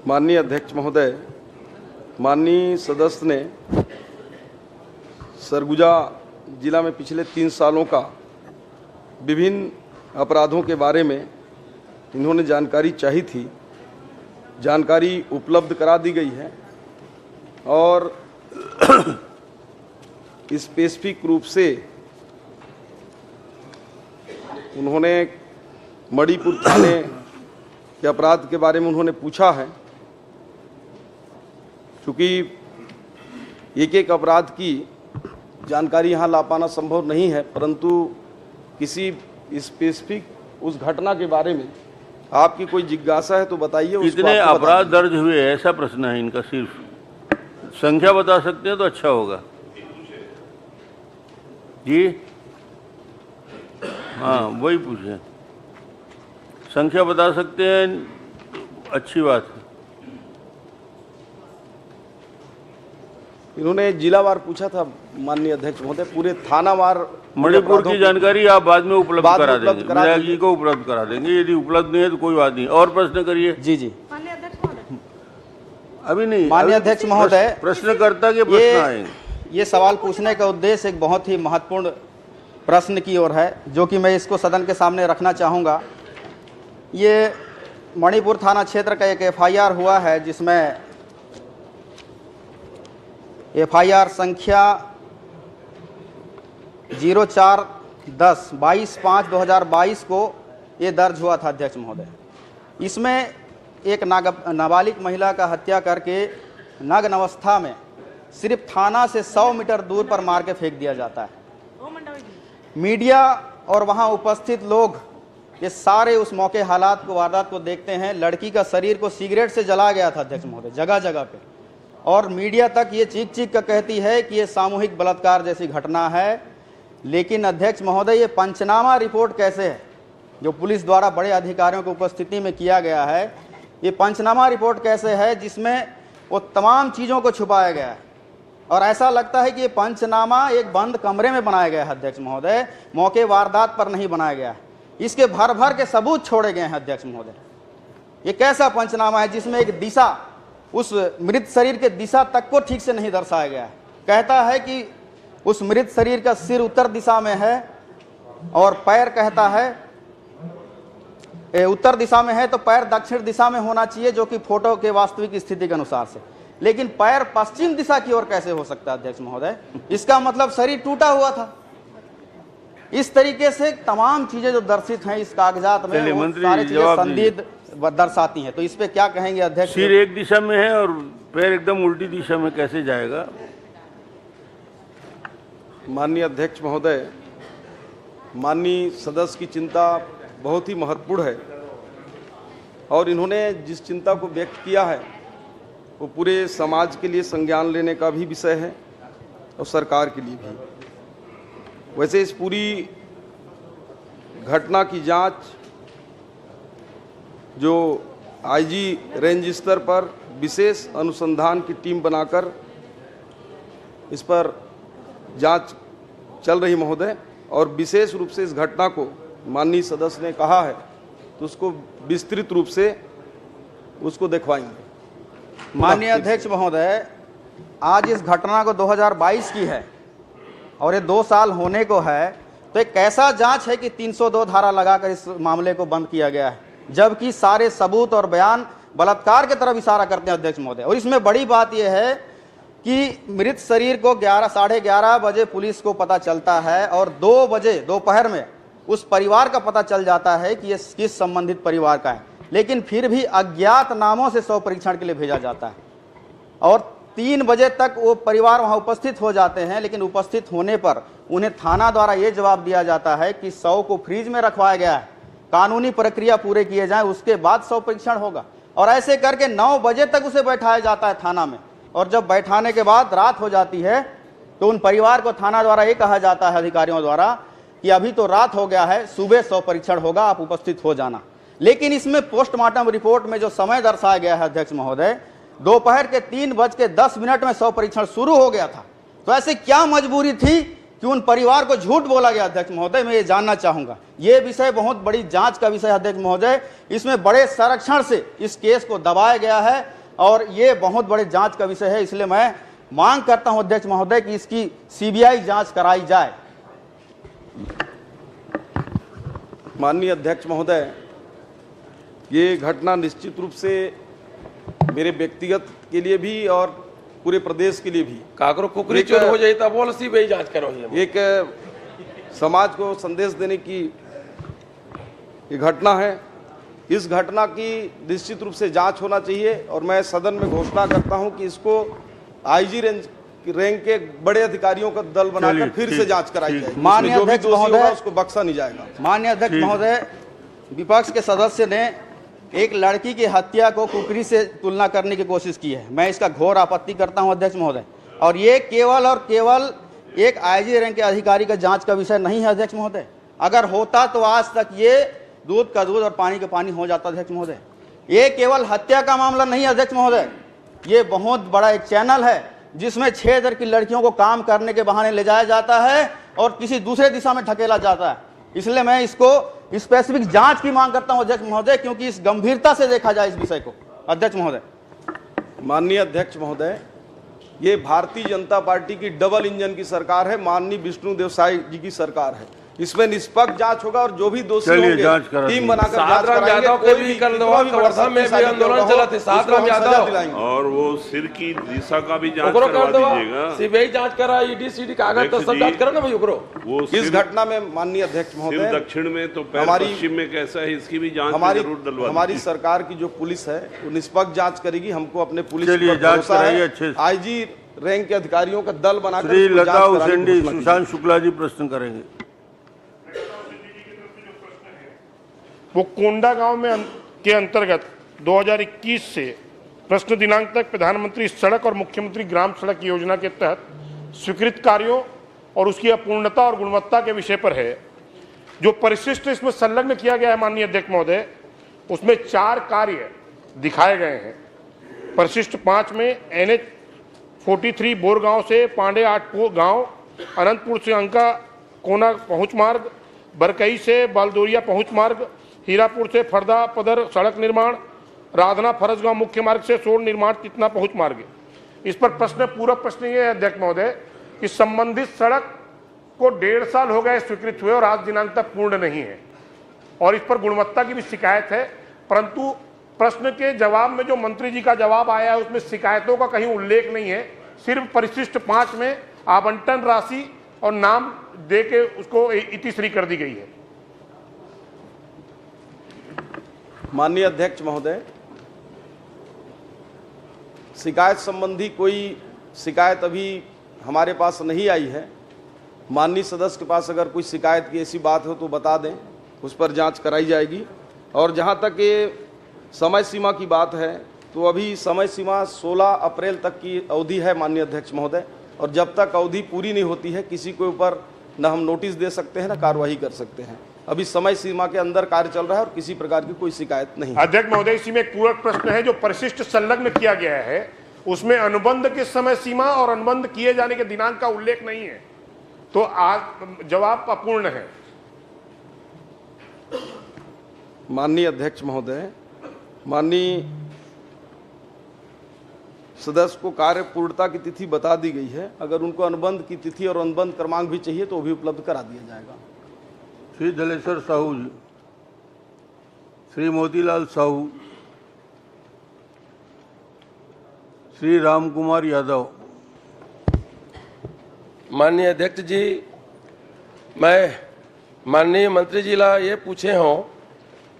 J: माननीय अध्यक्ष महोदय, माननीय सदस्य ने सरगुजा जिला में पिछले 3 सालों का विभिन्न अपराधों के बारे में इन्होंने जानकारी चाही थी। जानकारी उपलब्ध करा दी गई है। और स्पेसिफिक रूप से उन्होंने मणिपुर थाने के अपराध के बारे में उन्होंने पूछा है। क्योंकि एक एक अपराध की जानकारी यहाँ ला पाना संभव नहीं है, परंतु किसी स्पेसिफिक उस घटना के बारे में आपकी कोई जिज्ञासा है तो बताइए।
B: कितने अपराध दर्ज हुए, ऐसा प्रश्न है इनका। सिर्फ संख्या बता सकते हैं तो अच्छा होगा जी। हाँ, वही पूछे, संख्या बता सकते हैं, अच्छी बात है।
J: इन्होंने जिलावार पूछा था माननीय अध्यक्ष महोदय, पूरे थानावार
B: मणिपुर की जानकारी आप बाद में उपलब्ध करा देंगे, विधायक जी को उपलब्ध करा देंगे। यदि उपलब्ध नहीं है तो कोई बात नहीं। और प्रश्न करिए।
M: जी जी,
B: अभी नहीं,
M: माननीय अध्यक्ष महोदय,
B: प्रश्नकर्ता के प्रश्न आएंगे।
M: ये सवाल पूछने का उद्देश्य एक बहुत ही महत्वपूर्ण प्रश्न की ओर है, जो कि मैं इसको सदन के सामने रखना चाहूँगा। ये मणिपुर थाना क्षेत्र का एक FIR हुआ है, जिसमें FIR संख्या 04-10-22/5/2022 को ये दर्ज हुआ था अध्यक्ष महोदय। इसमें एक नाबालिग महिला का हत्या करके नग्न अवस्था में सिर्फ थाना से 100 मीटर दूर पर मार के फेंक दिया जाता है। मीडिया और वहाँ उपस्थित लोग ये सारे उस मौके हालात को, वारदात को देखते हैं। लड़की का शरीर को सिगरेट से जला गया था अध्यक्ष महोदय, जगह जगह पे। और मीडिया तक ये चीख चीख कर कहती है कि ये सामूहिक बलात्कार जैसी घटना है। लेकिन अध्यक्ष महोदय, ये पंचनामा रिपोर्ट कैसे है, जो पुलिस द्वारा बड़े अधिकारियों की उपस्थिति में किया गया है, ये पंचनामा रिपोर्ट कैसे है जिसमें वो तमाम चीज़ों को छुपाया गया है। और ऐसा लगता है कि ये पंचनामा एक बंद कमरे में बनाया गया है अध्यक्ष महोदय, मौके वारदात पर नहीं बनाया गया है। इसके भर भर के सबूत छोड़े गए हैं अध्यक्ष महोदय। ये कैसा पंचनामा है जिसमें एक दिशा, उस मृत शरीर के दिशा तक को ठीक से नहीं दर्शाया गया है। कहता है कि उस मृत शरीर का सिर उत्तर दिशा में है और पैर कहता है उत्तर दिशा में है तो पैर दक्षिण दिशा में होना चाहिए, जो कि फोटो के वास्तविक स्थिति के अनुसार से। लेकिन पैर पश्चिम दिशा की ओर कैसे हो सकता है अध्यक्ष महोदय? इसका मतलब शरीर टूटा हुआ था। इस तरीके से तमाम चीजें जो दर्शित हैं इस कागजात में, वो सारी चीजें संदिग्ध दर्शाती हैं। तो इस पे क्या कहेंगे अध्यक्ष?
B: सिर एक दिशा में है और पैर एकदम उल्टी दिशा में कैसे जाएगा?
J: माननीय अध्यक्ष महोदय, माननीय सदस्य की चिंता बहुत ही महत्वपूर्ण है और इन्होंने जिस चिंता को व्यक्त किया है वो पूरे समाज के लिए संज्ञान लेने का भी विषय है और सरकार के लिए भी। वैसे इस पूरी घटना की जांच जो आईजी रेंज स्तर पर विशेष अनुसंधान की टीम बनाकर इस पर जांच चल रही महोदय, और विशेष रूप से इस घटना को माननीय सदस्य ने कहा है तो उसको विस्तृत रूप से उसको दिखवाएंगे।
M: माननीय अध्यक्ष महोदय, आज इस घटना को 2022 की है और ये 2 साल होने को है, तो एक कैसा जांच है कि 302 धारा लगाकर इस मामले को बंद किया गया है, जबकि सारे सबूत और बयान बलात्कार की तरफ इशारा करते हैं अध्यक्ष महोदय। और इसमें बड़ी बात यह है कि मृत शरीर को 11-11:30 बजे पुलिस को पता चलता है और 2 बजे दोपहर में उस परिवार का पता चल जाता है कि ये किस संबंधित परिवार का है। लेकिन फिर भी अज्ञात नामों से शव परीक्षण के लिए भेजा जाता है और 3 बजे तक वो परिवार वहां उपस्थित हो जाते हैं। लेकिन उपस्थित होने पर उन्हें थाना द्वारा ये जवाब दिया जाता है कि शव को फ्रीज में रखवाया गया है, कानूनी प्रक्रिया पूरे किए जाएं, उसके बाद शव परीक्षण होगा। और ऐसे करके 9 बजे तक उसे बैठाया जाता है थाना में, और जब बैठाने के बाद रात हो जाती है तो उन परिवार को थाना द्वारा ये कहा जाता है अधिकारियों द्वारा कि अभी तो रात हो गया है, सुबह शव परीक्षण होगा, आप उपस्थित हो जाना। लेकिन इसमें पोस्टमार्टम रिपोर्ट में जो समय दर्शाया गया है अध्यक्ष महोदय, दोपहर के 3:10 में शव परीक्षण शुरू हो गया था। तो ऐसे क्या मजबूरी थी कि उन परिवार को झूठ बोला गया अध्यक्ष महोदय? मैं ये जानना चाहूंगा। ये विषय बहुत बड़ी जांच का विषय अध्यक्ष महोदय, इसमें बड़े संरक्षण से इस केस को दबाया गया है और ये बहुत बड़े जांच का विषय है। इसलिए मैं मांग करता हूं अध्यक्ष महोदय कि इसकी CBI जांच कराई जाए।
J: माननीय अध्यक्ष महोदय, ये घटना निश्चित रूप से मेरे व्यक्तिगत के लिए भी और पूरे प्रदेश के लिए भी
N: काकरो कुकरी चोर हो जाए तब बोल सीबीआई जांच करो।
J: एक समाज को संदेश देने की ये घटना है। इस घटना की निश्चित रूप से जांच होना चाहिए और मैं सदन में घोषणा करता हूं कि इसको आईजी रैंक के बड़े अधिकारियों का दल बनाकर फिर से जांच कराई जाएगी।
M: माननीय अध्यक्ष महोदय,
J: उसको बख्शा नहीं जाएगा।
M: माननीय अध्यक्ष महोदय, विपक्ष के सदस्य ने एक लड़की की हत्या को कुकरी से तुलना करने की कोशिश की है। मैं इसका घोर आपत्ति करता हूं अध्यक्ष महोदय, और ये केवल और केवल एक आईजी रैंक के अधिकारी का जांच का विषय नहीं है अध्यक्ष महोदय। अगर होता तो आज तक ये दूध का दूध और पानी का पानी हो जाता अध्यक्ष महोदय। ये केवल हत्या का मामला नहीं अध्यक्ष महोदय, ये बहुत बड़ा एक चैनल है जिसमें 6 दर की लड़कियों को काम करने के बहाने ले जाया जाता है और किसी दूसरे दिशा में ढकेला जाता है। इसलिए मैं इसको स्पेसिफिक जांच की मांग करता हूं अध्यक्ष महोदय, क्योंकि इस गंभीरता से देखा जाए इस विषय को अध्यक्ष महोदय।
J: माननीय अध्यक्ष महोदय, ये भारतीय जनता पार्टी की डबल इंजन की सरकार है, माननीय विष्णुदेव साई जी की सरकार है। इसमें निष्पक्ष जांच होगा और जो भी दोषी होंगे टीम बनाकर जांच कराएंगे। कोई भी
N: वर्षा में भी आंदोलन चला थे, सातराम यादव
H: और वो सिर की दिशा का भी जांच करवा दीजिएगा।
N: सीबीआई जांच करा, ईडी सीडी कागज तो सब जांच करो ना भाई।
J: वो इस घटना में माननीय अध्यक्ष महोदय,
H: दक्षिण में तो पश्चिम में कैसा है इसकी भी जांच जरूर डलवा।
J: हमारी सरकार की जो पुलिस है वो निष्पक्ष जांच करेगी। हमको अपने पुलिस पर भरोसा है। आईजी रैंक के अधिकारियों का दल बनाकर
B: श्री लता हुसैन सुशांत शुक्ला जी प्रश्न करेंगे।
K: वो कोंडा गांव में के अंतर्गत 2021 से प्रश्न दिनांक तक प्रधानमंत्री सड़क और मुख्यमंत्री ग्राम सड़क योजना के तहत स्वीकृत कार्यों और उसकी अपूर्णता और गुणवत्ता के विषय पर है। जो परिशिष्ट इसमें संलग्न किया गया है माननीय अध्यक्ष महोदय, उसमें 4 कार्य दिखाए गए हैं। परिशिष्ट 5 में NH43 बोरगांव से पांडे 8 गांव, अनंतपुर से अंका कोना पहुंच मार्ग, बरकई से बालदोरिया पहुंच मार्ग, हीरापुर से फरदा पदर सड़क निर्माण, राधना फरसगांव मुख्य मार्ग से सोड़ निर्माण तितना पहुंच मार्ग। इस पर प्रश्न, पूरा प्रश्न ये है अध्यक्ष महोदय कि संबंधित सड़क को 1.5 साल हो गए स्वीकृत हुए और आज दिनांक तक पूर्ण नहीं है और इस पर गुणवत्ता की भी शिकायत है। परंतु प्रश्न के जवाब में जो मंत्री जी का जवाब आया है उसमें शिकायतों का कहीं उल्लेख नहीं है। सिर्फ परिशिष्ट 5 में आवंटन राशि और नाम दे के उसको इतिश्री कर दी गई है।
J: माननीय अध्यक्ष महोदय, शिकायत संबंधी कोई शिकायत अभी हमारे पास नहीं आई है। माननीय सदस्य के पास अगर कोई शिकायत की ऐसी बात हो तो बता दें, उस पर जांच कराई जाएगी। और जहां तक ये समय सीमा की बात है तो अभी समय सीमा 16 अप्रैल तक की अवधि है माननीय अध्यक्ष महोदय, और जब तक अवधि पूरी नहीं होती है किसी के ऊपर न हम नोटिस दे सकते हैं न कार्रवाई कर सकते हैं। अभी समय सीमा के अंदर कार्य चल रहा है और किसी प्रकार की कोई शिकायत नहीं।
K: अध्यक्ष महोदय, इसी में एक पूरक प्रश्न है। जो परिशिष्ट संलग्न किया गया है उसमें अनुबंध की समय सीमा और अनुबंध किए जाने के दिनांक का उल्लेख नहीं है, तो आज जवाब अपूर्ण है।
J: माननीय अध्यक्ष महोदय, माननीय सदस्य को कार्य पूर्णता की तिथि बता दी गई है। अगर उनको अनुबंध की तिथि और अनुबंध क्रमांक भी चाहिए तो भी उपलब्ध करा दिया जाएगा।
B: श्री दलेश्वर साहू जी, श्री मोतीलाल साहू, श्री राम कुमार यादव।
N: माननीय अध्यक्ष जी, मैं माननीय मंत्री जी ला ये पूछे हों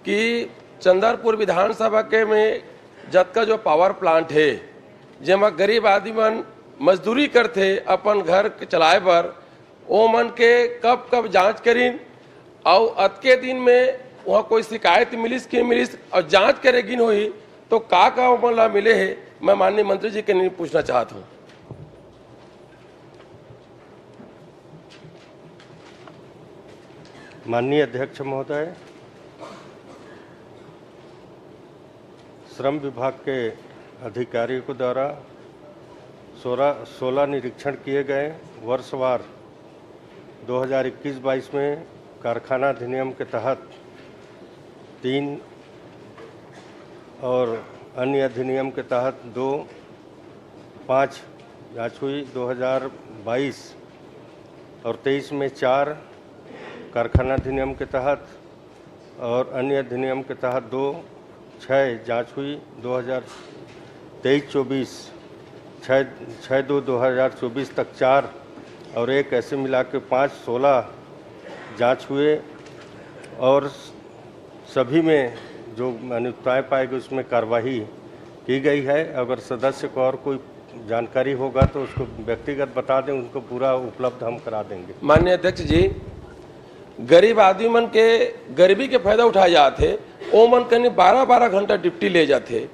N: कि चंदरपुर विधानसभा के में जत का जो पावर प्लांट है जेमा गरीब आदमी मन मजदूरी करते अपन घर चलाए बर, ओ मन के कब कब जांच करीन और अतके दिन में वहाँ कोई शिकायत मिलिस कि मिलिस और जांच करेगी हुई तो का मन ला मिले है। मैं माननीय मंत्री जी के नहीं पूछना चाहता हूँ।
D: माननीय अध्यक्ष महोदय, श्रम विभाग के अधिकारियों के द्वारा 16 निरीक्षण किए गए। वर्षवार 2021-22 में कारखाना अधिनियम के तहत 3 और अन्य अधिनियम के तहत 2-5 जाँच हुई। 2022 और 23 में 4 कारखाना अधिनियम के तहत और अन्य अधिनियम के तहत 2-6 जाँच हुई। 2023-24 6/2/2024 तक 4 और 1 ऐसे मिला के 5/16 जांच हुए और सभी में जो अनियमितताएं पाई गई उसमें कार्रवाई की गई है। अगर सदस्य को और कोई जानकारी होगा तो उसको व्यक्तिगत बता दें, उनको पूरा उपलब्ध हम करा देंगे।
N: माननीय अध्यक्ष जी, गरीब आदमी मन के गरीबी के फायदा उठाए जाते, वो मन कहीं 12-12 घंटा ड्यूटी ले जाते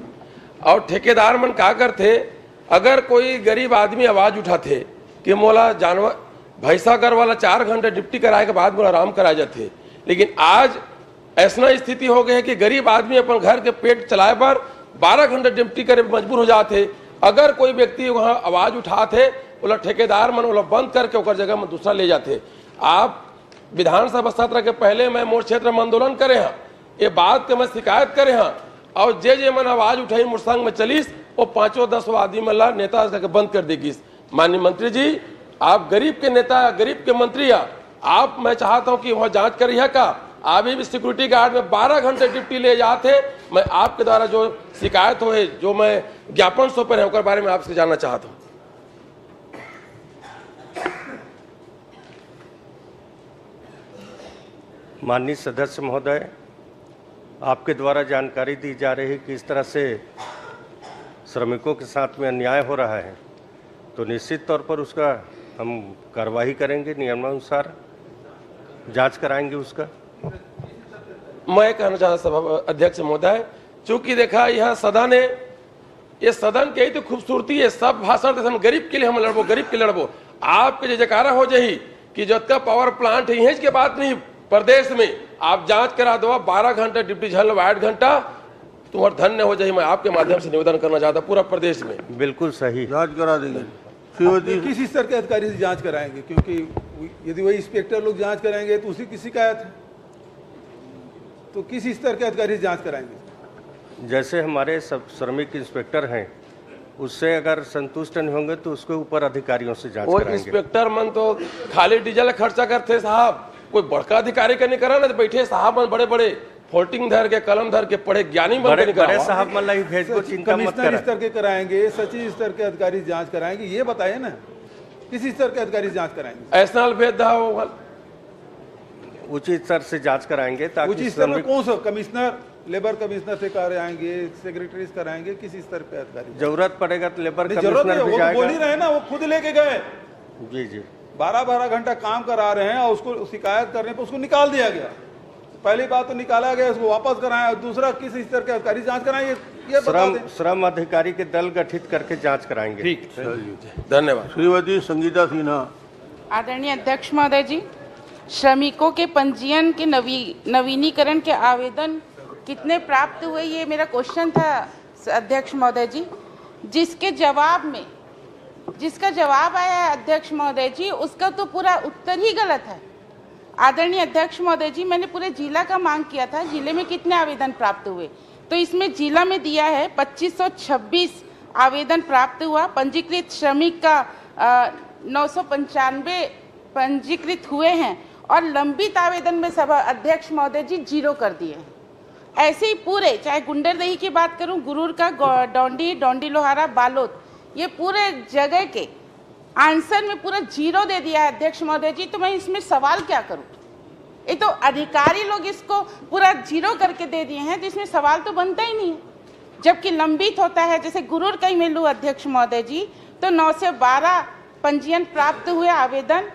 N: और ठेकेदार मन का करते, अगर कोई गरीब आदमी आवाज उठाते कि मोला जानवर भैंसागर वाला 4 घंटे ड्यूटी कराए के बाद मोला आराम कराए जाते, लेकिन आज ऐसा स्थिति हो गई है कि गरीब आदमी अपन घर के पेट चलाए पर 12 घंटे ड्यूटी करे मजबूर हो जाते। अगर कोई व्यक्ति वहाँ आवाज उठाते, बोला ठेकेदार मन बोला बंद करके ओकर जगह में दूसरा ले जाते। आप विधानसभा सत्र के पहले मैं मोर क्षेत्र में आंदोलन करे हाँ, ये बात के मैं शिकायत करे हाँ, और जे मन आवाज उठाई मोर संग में चलीस वो 5-10 आदमी मन ला नेता करके बंद कर देगी। माननीय मंत्री जी, आप गरीब के नेता, गरीब के मंत्री आप, मैं चाहता हूँ कि वहाँ जांच करी है का अभी भी सिक्योरिटी गार्ड में 12 घंटे ड्यूटी ले जाते। मैं आपके द्वारा जो शिकायत हो है, जो मैं ज्ञापन सौंपे है, उसके बारे में आपसे जानना चाहता हूँ।
D: माननीय सदस्य महोदय, आपके द्वारा जानकारी दी जा रही है कि इस तरह से श्रमिकों के साथ में अन्याय हो रहा है, तो निश्चित तौर पर उसका हम कार्रवाई करेंगे, नियमानुसार जांच कराएंगे उसका।
N: मैं कहना चाहता सभा अध्यक्ष महोदय, चूंकि देखा यह सदन है, ये सदन की तो खूबसूरती है, सब भाषण देते गरीब के लिए हम लड़बो, गरीब के लिए लड़बो। आपके जयकारा हो जाही कि जब पावर प्लांट है यही के बात नहीं, प्रदेश में आप जांच करा दो, 12 घंटा ड्यूटी झल 8 घंटा तुम्हारा धन्य हो जाए। मैं आपके माध्यम से निवेदन करना चाहता पूरा प्रदेश में।
D: बिल्कुल सही,
B: जांच करा देंगे।
A: किस स्तर के अधिकारी से जांच कराएंगे, क्योंकि यदि वही इंस्पेक्टर लोग जांच कराएंगे तो उसी की शिकायत है, तो किस स्तर के अधिकारी से जांच कराएंगे?
D: जैसे हमारे सब श्रमिक इंस्पेक्टर हैं, उससे अगर संतुष्ट नहीं होंगे तो उसके ऊपर अधिकारियों से जांच कराएंगे।
N: इंस्पेक्टर मन तो खाली डीजल खर्चा करते साहब, कोई बड़का अधिकारी का नहीं करा ना, तो बैठे साहब मन बड़े बड़े फोल्डिंग धर के कलम धर के पढ़े ज्ञानी
D: बड़े साहब मन लाई भेज को चिंता मत
A: कमिश्नर स्तर के कराएंगे, सचिव स्तर के अधिकारी जांच कराएंगे, ये बताइए ना किस स्तर के अधिकारी जांच कराएंगे?
N: ऐसा भेद
D: उचित स्तर से जांच कराएंगे, ताकि
A: उचित स्तर में कौन सा कमिश्नर, लेबर कमिश्नर से कराएंगे, सेक्रेटरी से कराएंगे, किस स्तर पे अधिकारी?
D: जरूरत पड़ेगा तो लेबर कमिश्नर भी जाएगा।
A: बोल ही रहे ना, वो खुद लेके गए।
D: जी जी,
A: 12-12 घंटा काम करा रहे हैं और उसको शिकायत करने पर उसको निकाल दिया गया। पहली बात तो निकाला गया, उसको वापस कराया, दूसरा किस स्तर के अधिकारी जांच कराएंगे ये बता दें।
D: श्रम अधिकारी के दल गठित करके जांच कराएंगे।
N: ठीक, धन्यवाद।
B: श्रीमती संगीता सिन्हा।
O: आदरणीय अध्यक्ष महोदय जी, श्रमिकों के पंजीयन के नवीनीकरण के आवेदन कितने प्राप्त हुए, ये मेरा क्वेश्चन था अध्यक्ष महोदय जी। जिसका जवाब आया है अध्यक्ष महोदय जी, उसका तो पूरा उत्तर ही गलत है। आदरणीय अध्यक्ष महोदय जी, मैंने पूरे जिला का मांग किया था, जिले में कितने आवेदन प्राप्त हुए, तो इसमें जिला में दिया है 2526 आवेदन प्राप्त हुआ। पंजीकृत श्रमिक का 995 पंजीकृत हुए हैं और लंबित आवेदन में सभा अध्यक्ष महोदय जी 0 कर दिए हैं। ऐसे ही पूरे, चाहे गुंडरदेही की बात करूं, गुरूर का, डोंडी लोहारा, बालोद, ये पूरे जगह के आंसर में पूरा 0 दे दिया है अध्यक्ष महोदय जी। तो मैं इसमें सवाल क्या करूं? ये तो अधिकारी लोग इसको पूरा 0 करके दे दिए हैं, तो इसमें सवाल तो बनता ही नहीं है। जबकि लंबित होता है, जैसे गुरूर का ही मैं लूं अध्यक्ष महोदय जी, तो 912 पंजीयन प्राप्त हुए आवेदन,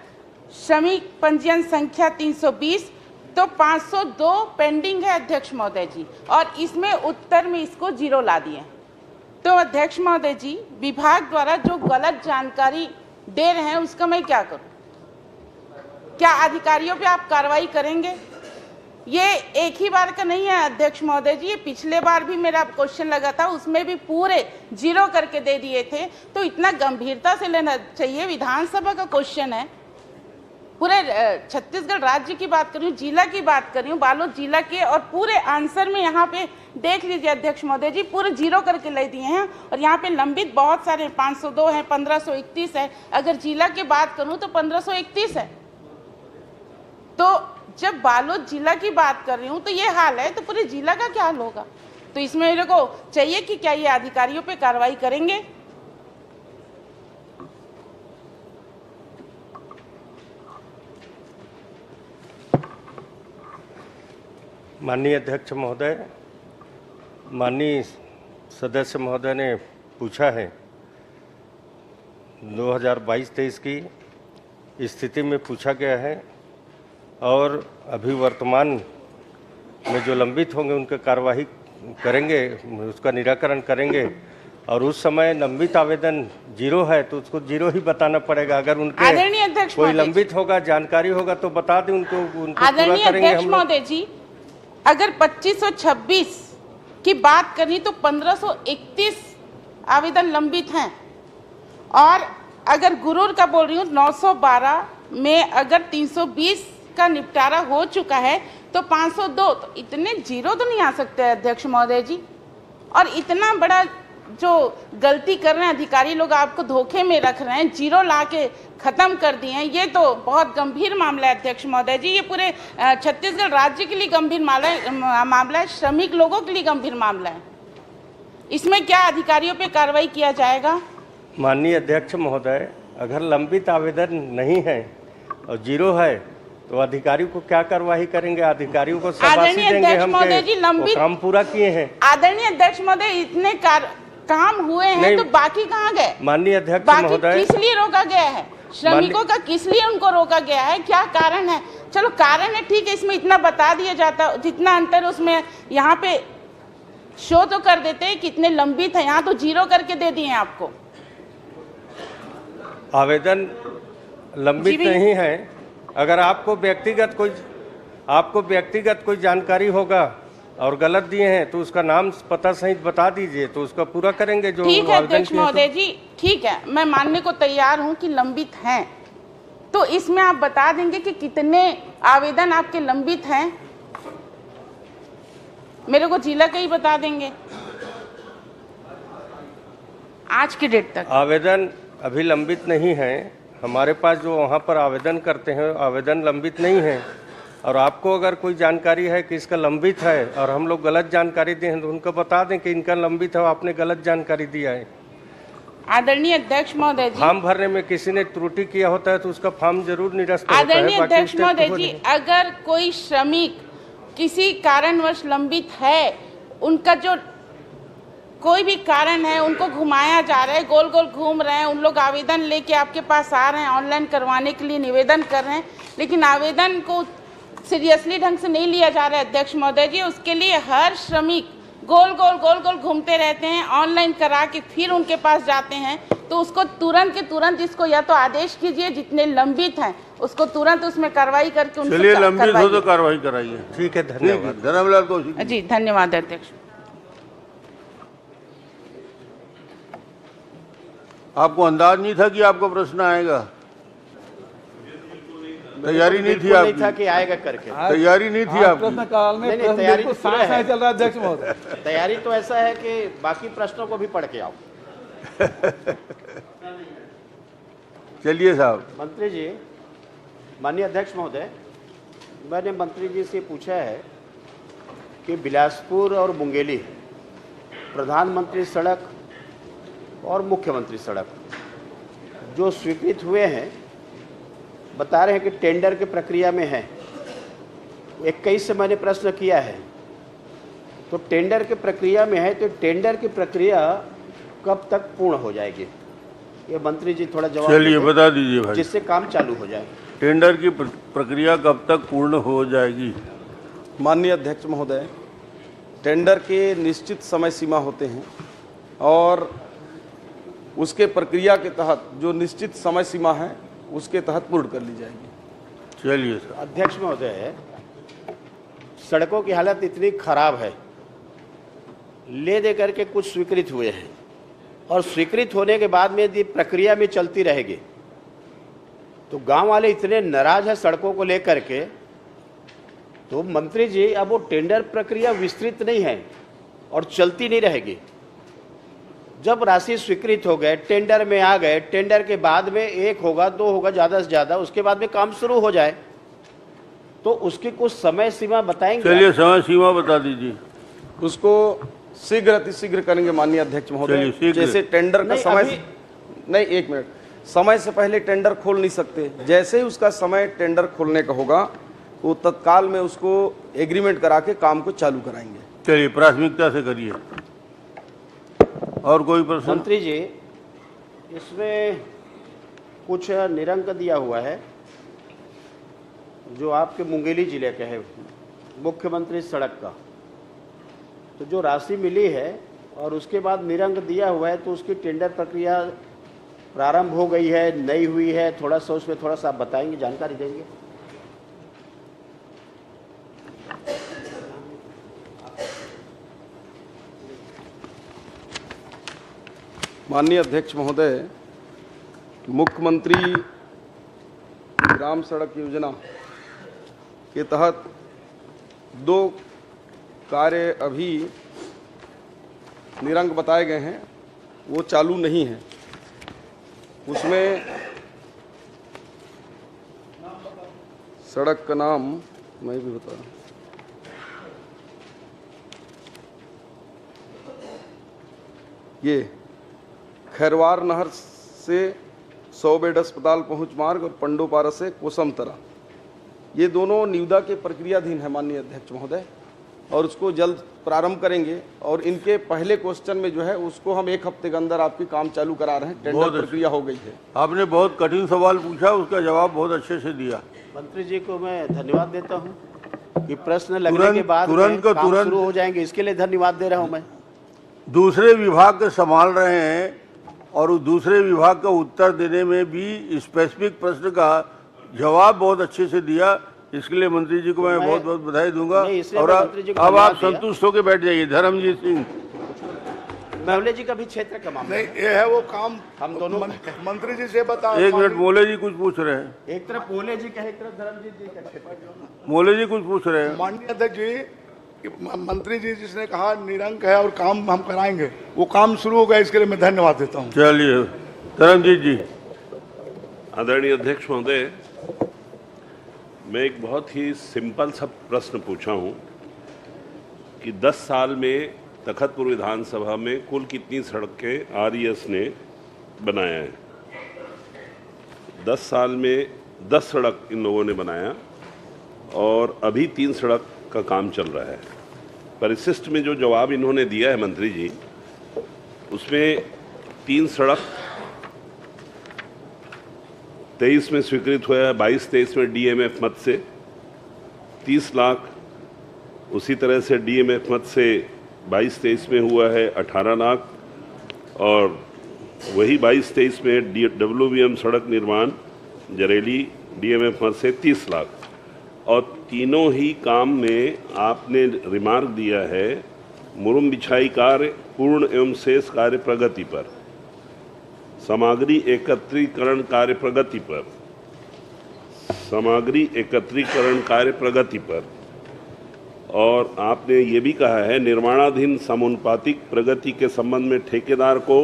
O: श्रमिक पंजीयन संख्या 320, तो 502 पेंडिंग है अध्यक्ष महोदय जी, और इसमें उत्तर में इसको 0 ला दिए। तो अध्यक्ष महोदय जी, विभाग द्वारा जो गलत जानकारी दे रहे हैं उसका मैं क्या करूं? क्या अधिकारियों पे आप कार्रवाई करेंगे? ये एक ही बार का नहीं है अध्यक्ष महोदय जी, ये पिछले बार भी मेरा क्वेश्चन लगा था, उसमें भी पूरे 0 करके दे दिए थे। तो इतना गंभीरता से लेना चाहिए, विधानसभा का क्वेश्चन है। पूरे छत्तीसगढ़ राज्य की बात कर रही हूँ, जिला की बात कर रही हूँ, बालोद जिला के, और पूरे आंसर में यहाँ पे देख लीजिए अध्यक्ष महोदय जी, पूरे 0 करके ले दिए हैं। और यहाँ पे लंबित बहुत सारे 502 है, 1531 है, अगर जिला की बात करूँ तो 1531 है। तो जब बालोद जिला की बात कर रही हूँ तो ये हाल है, तो पूरे जिला का क्या हाल होगा? तो इसमें मेरे को चाहिए कि क्या ये अधिकारियों पे कार्रवाई करेंगे?
D: माननीय अध्यक्ष महोदय, माननीय सदस्य महोदय ने पूछा है 2022-23 की स्थिति में पूछा गया है और अभी वर्तमान में जो लंबित होंगे उनके कार्यवाही करेंगे, उसका निराकरण करेंगे। और उस समय लंबित आवेदन 0 है तो उसको 0 ही बताना पड़ेगा। अगर उनके कोई लंबित होगा, जानकारी होगा तो बता दें उनको पूरा करेंगे हम लोग।
O: जी, अगर 2526 की बात करें तो 1531 आवेदन लंबित हैं, और अगर गुरूर का बोल रही हूँ 912 में अगर 320 का निपटारा हो चुका है तो 502, तो इतने 0 तो नहीं आ सकते अध्यक्ष महोदय जी। और इतना बड़ा जो गलती कर रहे हैं अधिकारी लोग, आपको धोखे में रख रहे हैं, 0 ला के खत्म कर दिए हैं, ये तो बहुत गंभीर मामला है अध्यक्ष महोदय जी। ये पूरे छत्तीसगढ़ राज्य के लिए गंभीर मामला है, श्रमिक लोगों के लिए गंभीर मामला है। इसमें क्या अधिकारियों पे कार्रवाई किया जाएगा?
D: माननीय अध्यक्ष महोदय, अगर लंबित आवेदन नहीं है और 0 है तो अधिकारी को क्या कार्रवाई करेंगे? अधिकारियों को शाबाशी देंगे हम कि काम पूरा किए हैं।
O: आदरणीय अध्यक्ष महोदय, इतने काम हुए हैं तो बाकी कहाँ गए?
D: माननीय अध्यक्ष महोदय,
O: किस लिए रोका गया है? श्रमिकों का किस लिए उनको रोका गया है? क्या कारण है? चलो कारण है, ठीक है, इसमें इतना बता दिया जाता, जितना अंतर उसमें यहाँ पे शो तो कर देते हैं कितने लंबित है, यहाँ तो 0 करके दे दिए हैं आपको।
D: आवेदन लंबित नहीं है। अगर आपको व्यक्तिगत कोई जानकारी होगा और गलत दिए हैं तो उसका नाम पता सहित बता दीजिए, तो उसका पूरा करेंगे। जो
O: ठीक है अध्यक्ष महोदय जी, ठीक है, मैं मानने को तैयार हूं कि लंबित हैं, तो इसमें आप बता देंगे कि कितने आवेदन आपके लंबित हैं? मेरे को जिला का ही बता देंगे आज की डेट तक।
D: आवेदन अभी लंबित नहीं है हमारे पास, जो वहाँ पर आवेदन करते हैं आवेदन लंबित नहीं है। और आपको अगर कोई जानकारी है कि इसका लंबित है और हम लोग गलत जानकारी दें तो उनको बता दें कि इनका लंबित है, आपने गलत जानकारी दिया है।
O: आदरणीय अध्यक्ष महोदय जी,
D: फॉर्म भरने में किसी ने त्रुटि किया होता है तो उसका फॉर्म जरूर निरस्त होता है।
O: आदरणीय अध्यक्ष महोदय जी, अगर कोई श्रमिक किसी कारणवश लंबित है, उनका जो कोई भी कारण है, उनको घुमाया जा रहा है, गोल गोल घूम रहे हैं, उन लोग आवेदन लेके आपके पास आ रहे हैं, ऑनलाइन करवाने के लिए निवेदन कर रहे हैं, लेकिन आवेदन को सीरियसली ढंग से नहीं लिया जा रहा है अध्यक्ष महोदय जी। उसके लिए हर श्रमिक गोल गोल घूमते रहते हैं, ऑनलाइन करा के फिर उनके पास जाते हैं, तो उसको तुरंत के तुरंत इसको या तो आदेश कीजिए, जितने लंबित हैं उसको तुरंत उसमें कार्रवाई करके उनको
B: चलिए, लंबित हो तो कार्रवाई कराइए।
D: ठीक है, धन्यवाद।
B: धर्मलाल कौशिक
O: जी, धन्यवाद अध्यक्ष।
B: आपको अंदाज नहीं था कि आपको प्रश्न आएगा? तैयारी नहीं थी आपकी?
P: नहीं था कि आएगा करके।
B: तैयारी नहीं थी आपकी?
A: प्रश्न काल में
P: तैयारी तो
A: चल रहा है अध्यक्ष महोदय।
P: तैयारी तो ऐसा है कि बाकी प्रश्नों को भी पढ़ के आओ।
B: चलिए साहब।
P: मंत्री जी, माननीय अध्यक्ष महोदय, मैंने मंत्री जी से पूछा है कि बिलासपुर और मुंगेली प्रधानमंत्री सड़क और मुख्यमंत्री सड़क जो स्वीकृत हुए हैं, बता रहे हैं कि टेंडर की प्रक्रिया में है। 21 से मैंने प्रश्न किया है, तो टेंडर की प्रक्रिया में है, तो टेंडर की प्रक्रिया कब तक पूर्ण हो जाएगी? ये मंत्री जी थोड़ा जवाब
B: चलिए बता दीजिए भाई,
P: जिससे काम चालू हो जाए।
B: टेंडर की प्रक्रिया कब तक पूर्ण हो जाएगी?
J: माननीय अध्यक्ष महोदय, टेंडर के निश्चित समय सीमा होते हैं और उसके प्रक्रिया के तहत जो निश्चित समय सीमा है उसके तहत पूर्ण कर ली जाएगी।
B: चलिए सर।
P: अध्यक्ष महोदय, सड़कों की हालत इतनी खराब है, ले दे करके कुछ स्वीकृत हुए हैं और स्वीकृत होने के बाद में यदि प्रक्रिया में चलती रहेगी तो गांव वाले इतने नाराज हैं सड़कों को लेकर के। तो मंत्री जी, अब वो टेंडर प्रक्रिया विस्तृत नहीं है और चलती नहीं रहेगी। जब राशि स्वीकृत हो गए, टेंडर में आ गए, टेंडर के बाद में 1 होगा 2 होगा ज़्यादा से ज़्यादा, उसके बाद में काम शुरू हो जाए, तो उसकी कुछ समय सीमा बताएंगे?
B: चलिए, समय सीमा बता दीजिए।
J: उसको शीघ्र अतिशीघ्र करेंगे माननीय अध्यक्ष महोदय। जैसे टेंडर का समय नहीं, 1 मिनट, समय से पहले टेंडर खोल नहीं सकते। जैसे ही उसका समय टेंडर खोलने का होगा वो तत्काल में उसको एग्रीमेंट करा के काम को चालू कराएंगे।
B: चलिए, प्राथमिकता से करिए। और कोई प्रश्न?
P: मंत्री जी, इसमें कुछ निरंक दिया हुआ है जो आपके मुंगेली जिले के है, मुख्यमंत्री सड़क का। तो जो राशि मिली है और उसके बाद निरंक दिया हुआ है, तो उसकी टेंडर प्रक्रिया प्रारंभ हो गई है, नहीं हुई है, थोड़ा सा उसमें थोड़ा सा आप बताएंगे, जानकारी देंगे?
J: माननीय अध्यक्ष महोदय, मुख्यमंत्री ग्राम सड़क योजना के तहत 2 कार्य अभी निरंक बताए गए हैं, वो चालू नहीं है। उसमें सड़क का नाम मैं भी बता रहा हूँ। ये खैरवार नहर से 100 बेड अस्पताल पहुंच मार्ग और पंडोपारा से कोसमतरा, ये दोनों निविदा के प्रक्रियाधीन है माननीय अध्यक्ष महोदय, और उसको जल्द प्रारंभ करेंगे। और इनके पहले क्वेश्चन में जो है उसको हम 1 हफ्ते के अंदर आपकी काम चालू करा रहे हैं। टेंडर प्रक्रिया हो गई है।
B: आपने बहुत कठिन सवाल पूछा, उसका जवाब बहुत अच्छे से दिया।
P: मंत्री जी को मैं धन्यवाद देता हूँ कि प्रश्न लगने के बाद काम शुरू हो जाएंगे, इसके लिए धन्यवाद दे रहा हूँ मैं।
B: दूसरे विभाग के संभाल रहे हैं और उस दूसरे विभाग का उत्तर देने में भी स्पेसिफिक प्रश्न का जवाब बहुत अच्छे से दिया, इसके लिए मंत्री जी को मैं बहुत बहुत बधाई दूंगा। और अब आप संतुष्ट होकर बैठ जाइए। धर्मजीत सिंह।
P: महले जी का भी क्षेत्र का मामला
Q: नहीं, ये है वो काम
P: हम दोनों
Q: मंत्री जी से बताओ।
B: 1 मिनट, मोले जी कुछ पूछ रहे हैं।
P: एक तरफ मोले जी का, एक तरफ धर्मजीत जी का क्षेत्र।
B: मोले जी कुछ पूछ रहे हैं।
Q: माननीय अध्यक्ष जी, मंत्री जी जिसने कहा निरंक है और काम हम कराएंगे, वो काम शुरू हो गया, इसके लिए मैं धन्यवाद देता हूँ।
B: चलिए, धर्मजीत जी।
H: आदरणीय अध्यक्ष महोदय, मैं एक बहुत ही सिंपल सा प्रश्न पूछा हूँ कि 10 साल में तखतपुर विधानसभा में कुल कितनी सड़कें आरईएस ने बनाया है? 10 साल में 10 सड़क इन लोगों ने बनाया और अभी 3 सड़क का काम चल रहा है। परिशिष्ट में जो जवाब इन्होंने दिया है मंत्री जी, उसमें 3 सड़क 23 में स्वीकृत हुआ है, 22-23 में डीएमएफ मद से 30 लाख, उसी तरह से डीएमएफ मद से 22-23 में हुआ है 18 लाख, और वही 22-23 में डब्ल्यूबीएम सड़क निर्माण जरेली डीएमएफ मद से 30 लाख। और तीनों ही काम में आपने रिमार्क दिया है मुरुम बिछाई कार्य पूर्ण एवं शेष कार्य प्रगति पर, सामग्री एकत्रीकरण कार्य प्रगति पर, सामग्री एकत्रीकरण कार्य प्रगति पर, और आपने ये भी कहा है निर्माणाधीन समानुपातिक प्रगति के संबंध में ठेकेदार को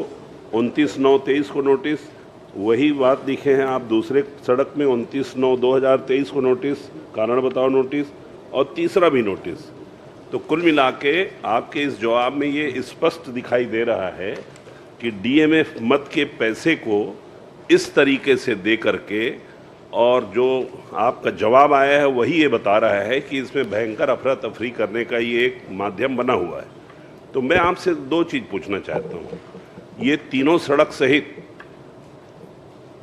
H: 29/9/23 को नोटिस। वही बात लिखे हैं आप दूसरे सड़क में 29/9/2023 को नोटिस, कारण बताओ नोटिस, और तीसरा भी नोटिस। तो कुल मिला के आपके इस जवाब में ये स्पष्ट दिखाई दे रहा है कि डीएमएफ मद के पैसे को इस तरीके से दे करके, और जो आपका जवाब आया है वही ये बता रहा है कि इसमें भयंकर अफरा तफरी करने का ये एक माध्यम बना हुआ है। तो मैं आपसे 2 चीज़ पूछना चाहता हूँ। ये तीनों सड़क सहित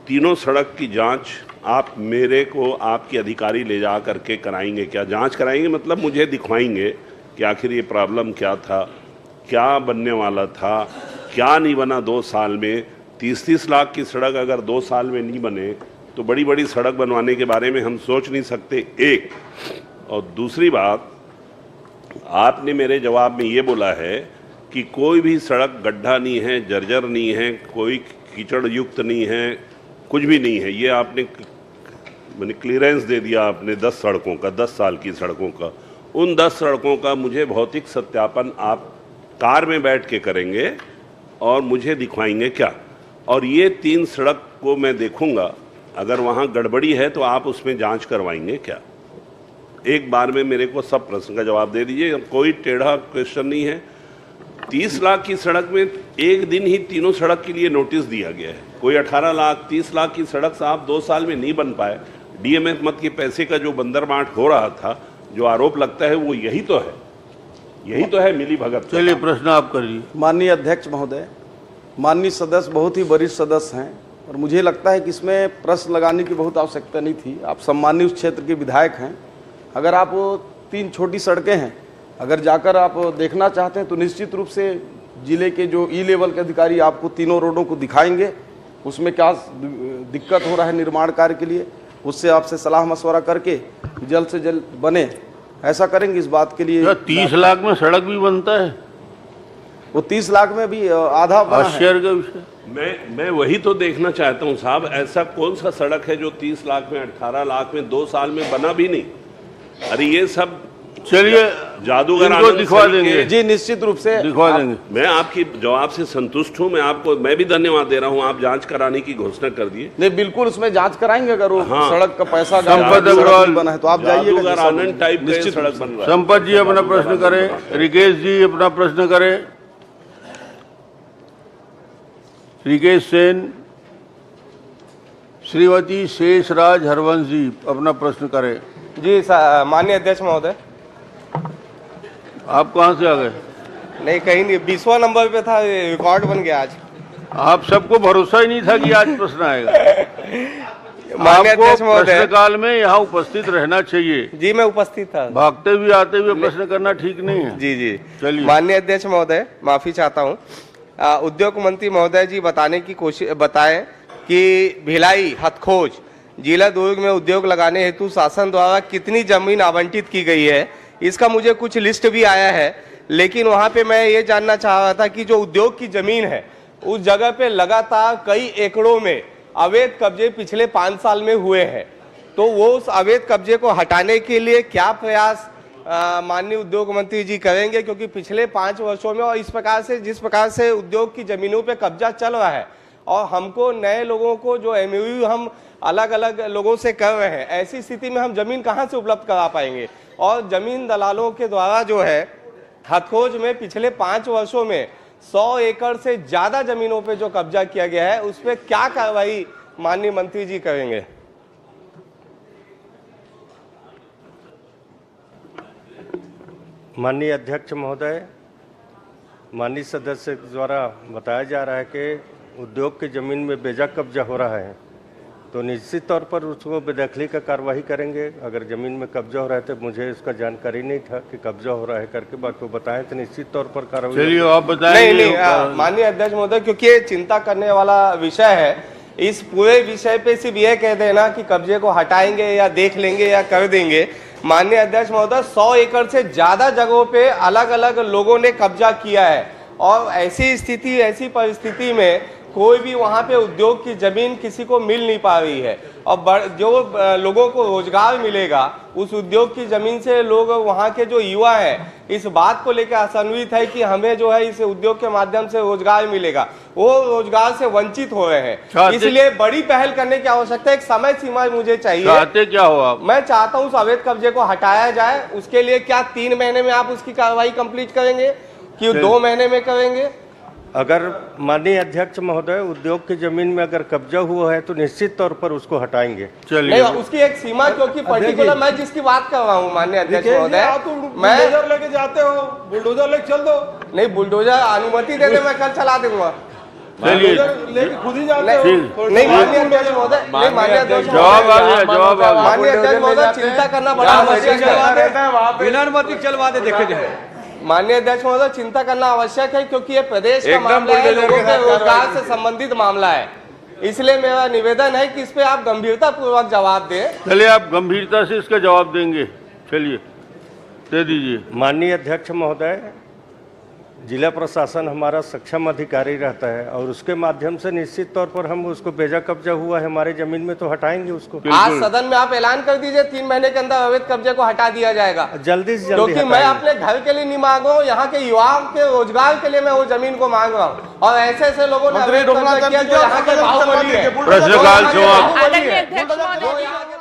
H: तीनों सड़क की जांच आप मेरे को आपके अधिकारी ले जा करके कराएंगे क्या? जांच कराएंगे मतलब मुझे दिखवाएंगे कि आखिर ये प्रॉब्लम क्या था, क्या बनने वाला था, क्या नहीं बना 2 साल में। 30-30 लाख की सड़क अगर 2 साल में नहीं बने तो बड़ी बड़ी सड़क बनवाने के बारे में हम सोच नहीं सकते, एक। और दूसरी बात, आपने मेरे जवाब में ये बोला है कि कोई भी सड़क गड्ढा नहीं है, जर्जर नहीं है, कोई कीचड़ युक्त नहीं है, कुछ भी नहीं है। ये आपने मैंने क्लियरेंस दे दिया आपने 10 सड़कों का, 10 साल की सड़कों का। उन 10 सड़कों का मुझे भौतिक सत्यापन आप कार में बैठ के करेंगे और मुझे दिखवाएंगे क्या? और ये 3 सड़क को मैं देखूंगा, अगर वहाँ गड़बड़ी है तो आप उसमें जांच करवाएंगे क्या? एक बार में मेरे को सब प्रश्न का जवाब दे दीजिए, कोई टेढ़ा क्वेश्चन नहीं है। 30 लाख की सड़क में एक दिन ही तीनों सड़क के लिए नोटिस दिया गया है। कोई 18 लाख 30 लाख की सड़क साहब 2 साल में नहीं बन पाए। डीएमएफ मत के पैसे का जो बंदरबांट हो रहा था, जो आरोप लगता है वो यही तो है, यही तो है मिली भगत।
B: चलिए प्रश्न आप करिए।
J: माननीय अध्यक्ष महोदय, माननीय सदस्य बहुत ही वरिष्ठ सदस्य हैं और मुझे लगता है कि इसमें प्रश्न लगाने की बहुत आवश्यकता नहीं थी। आप सम्मानित उस क्षेत्र के विधायक हैं। अगर आप वो 3 छोटी सड़कें हैं, अगर जाकर आप देखना चाहते हैं तो निश्चित रूप से जिले के जो ई लेवल के अधिकारी आपको तीनों रोडों को दिखाएंगे, उसमें क्या दिक्कत हो रहा है निर्माण कार्य के लिए, उससे आपसे सलाह मशवरा करके जल्द से जल्द बने, ऐसा करेंगे। इस बात के लिए
B: 30 लाख में सड़क भी बनता है?
J: वो 30 लाख में भी आधा बना है।
B: आश्चर्य का विषय।
H: मैं वही तो देखना चाहता हूँ साहब, ऐसा कौन सा सड़क है जो 30 लाख में 18 लाख में 2 साल में बना भी नहीं? अरे ये सब
B: चलिए
H: जादूगर
B: इनको दिखवा देंगे
J: जी, निश्चित रूप से
B: दिखवा देंगे।
H: मैं आपकी जवाब से संतुष्ट हूँ। मैं भी धन्यवाद दे रहा हूँ, आप जांच कराने की घोषणा कर दिए।
J: नहीं, बिल्कुल उसमें जांच कराएंगे। अगर वो सड़क का पैसा
B: संपत अग्रवाल
J: बना है तो आप जाइएगा।
H: आनंद टाइप का सड़क बन रहा है।
B: संपत जी अपना प्रश्न करें, रिकेश जी अपना प्रश्न करें, रिकेश सेन, श्रीमती शेषराज हरवंश जी अपना प्रश्न करें।
R: जी माननीय अध्यक्ष महोदय।
B: आप कहाँ से आ गए?
R: नहीं, कहीं नहीं, 20वां नंबर पे था, रिकॉर्ड बन गया आज।
B: आप सबको भरोसा ही नहीं था कि आज प्रश्न आएगा।
R: माननीय अध्यक्ष महोदय,
B: प्रश्नकाल में यहाँ उपस्थित रहना चाहिए।
R: जी मैं उपस्थित था।
B: भागते हुए आते हुए प्रश्न करना ठीक नहीं है।
R: जी जी
B: चलिए।
R: माननीय अध्यक्ष महोदय, माफी चाहता हूँ। उद्योग मंत्री महोदय जी बताएं कि भिलाई हथखोज जिला दुर्ग में उद्योग लगाने हेतु शासन द्वारा कितनी जमीन आवंटित की गई है, इसका मुझे कुछ लिस्ट भी आया है। लेकिन वहाँ पे मैं ये जानना चाह रहा था कि जो उद्योग की जमीन है उस जगह पे लगातार कई एकड़ों में अवैध कब्जे पिछले 5 साल में हुए हैं, तो वो उस अवैध कब्जे को हटाने के लिए क्या प्रयास माननीय उद्योग मंत्री जी करेंगे? क्योंकि पिछले 5 वर्षों में और इस प्रकार से जिस प्रकार से उद्योग की जमीनों पे कब्जा चल रहा है और हमको नए लोगों को जो एमओयू हम अलग अलग लोगों से कर रहे हैं, ऐसी स्थिति में हम जमीन कहाँ से उपलब्ध करा पाएंगे? और जमीन दलालों के द्वारा जो है हथखोज में पिछले 5 वर्षों में 100 एकड़ से ज्यादा जमीनों पे जो कब्जा किया गया है, उस पर क्या कार्रवाई माननीय मंत्री जी करेंगे?
D: माननीय अध्यक्ष महोदय, माननीय सदस्य द्वारा बताया जा रहा है कि उद्योग की ज़मीन में बेजा कब्जा हो रहा है, तो निश्चित तौर पर उसको बेदखली का कार्रवाई करेंगे। अगर ज़मीन में कब्जा हो रहा है तो मुझे इसका जानकारी नहीं था कि कब्जा हो रहा है करके, बाकी बताएं तो निश्चित तौर पर कार्रवाई।
B: चलिए आप बताएं।
R: नहीं, माननीय अध्यक्ष महोदय, क्योंकि ये चिंता करने वाला विषय है, इस पूरे विषय पे सिर्फ ये कह देना कि कब्जे को हटाएंगे या देख लेंगे या कर देंगे। माननीय अध्यक्ष महोदय, 100 एकड़ से ज्यादा जगहों पे अलग अलग लोगों ने कब्जा किया है और ऐसी परिस्थिति में कोई भी वहाँ पे उद्योग की जमीन किसी को मिल नहीं पा रही है और जो लोगों को रोजगार मिलेगा उस उद्योग की जमीन से, लोग वहाँ के जो युवा हैं इस बात को लेकर आशान्वित है कि हमें जो है इस उद्योग के माध्यम से रोजगार मिलेगा, वो रोजगार से वंचित हो रहे हैं। इसलिए बड़ी पहल करने की आवश्यकता है। एक समय सीमा मुझे चाहिए।
B: चाहते क्या हो आप?
R: मैं चाहता हूँ उस अवैध कब्जे को हटाया जाए। उसके लिए क्या 3 महीने में आप उसकी कार्रवाई कंप्लीट करेंगे कि 2 महीने में करेंगे?
D: अगर माननीय अध्यक्ष महोदय उद्योग की जमीन में अगर कब्जा हुआ है तो निश्चित तौर पर उसको हटाएंगे।
R: नहीं, उसकी एक सीमा, क्योंकि पर्टिकुलर मैं जिसकी बात कर रहा हूँ माननीय अध्यक्ष महोदय, मैं
G: बुलडोजर लेके जाते हो, बुलडोजर लेके चल दो।
R: नहीं, बुलडोजर अनुमति दे दे, मैं कल चला दूंगा।
G: लेके खुद ही जाते हो।
R: नहीं माननीय अध्यक्ष महोदय, नहीं माननीय अध्यक्ष
B: जवाब आ गया, जवाब आ गया।
R: माननीय अध्यक्ष महोदय, चिंता करना बड़ा आवश्यक है।
I: बिना अनुमति चलवा दे, देखे जाए।
R: माननीय अध्यक्ष महोदय, चिंता करना आवश्यक है क्योंकि ये प्रदेश का मामला है, लोगों के रोजगार से संबंधित मामला है। इसलिए मेरा निवेदन है कि इस पे आप गंभीरता पूर्वक जवाब दें।
B: चलिए आप गंभीरता से इसका जवाब देंगे, चलिए दे दीजिए।
D: माननीय अध्यक्ष महोदय, जिला प्रशासन हमारा सक्षम अधिकारी रहता है और उसके माध्यम से निश्चित तौर पर हम उसको बेजा कब्जा हुआ है हमारे जमीन में तो हटाएंगे उसको।
R: आज सदन में आप ऐलान कर दीजिए 3 महीने के अंदर अवैध कब्जे को हटा दिया जाएगा,
D: जल्दी से जल्दी।
R: क्योंकि मैं अपने घर के लिए नहीं मांग रहा हूँ, यहाँ के युवाओं के रोजगार के लिए मैं वो जमीन को मांग रहा हूँ और ऐसे लोगों ने अवैध कब्जा किया जो यहाँ के बाहुबली है।
B: प्रश्नकाल समाप्त।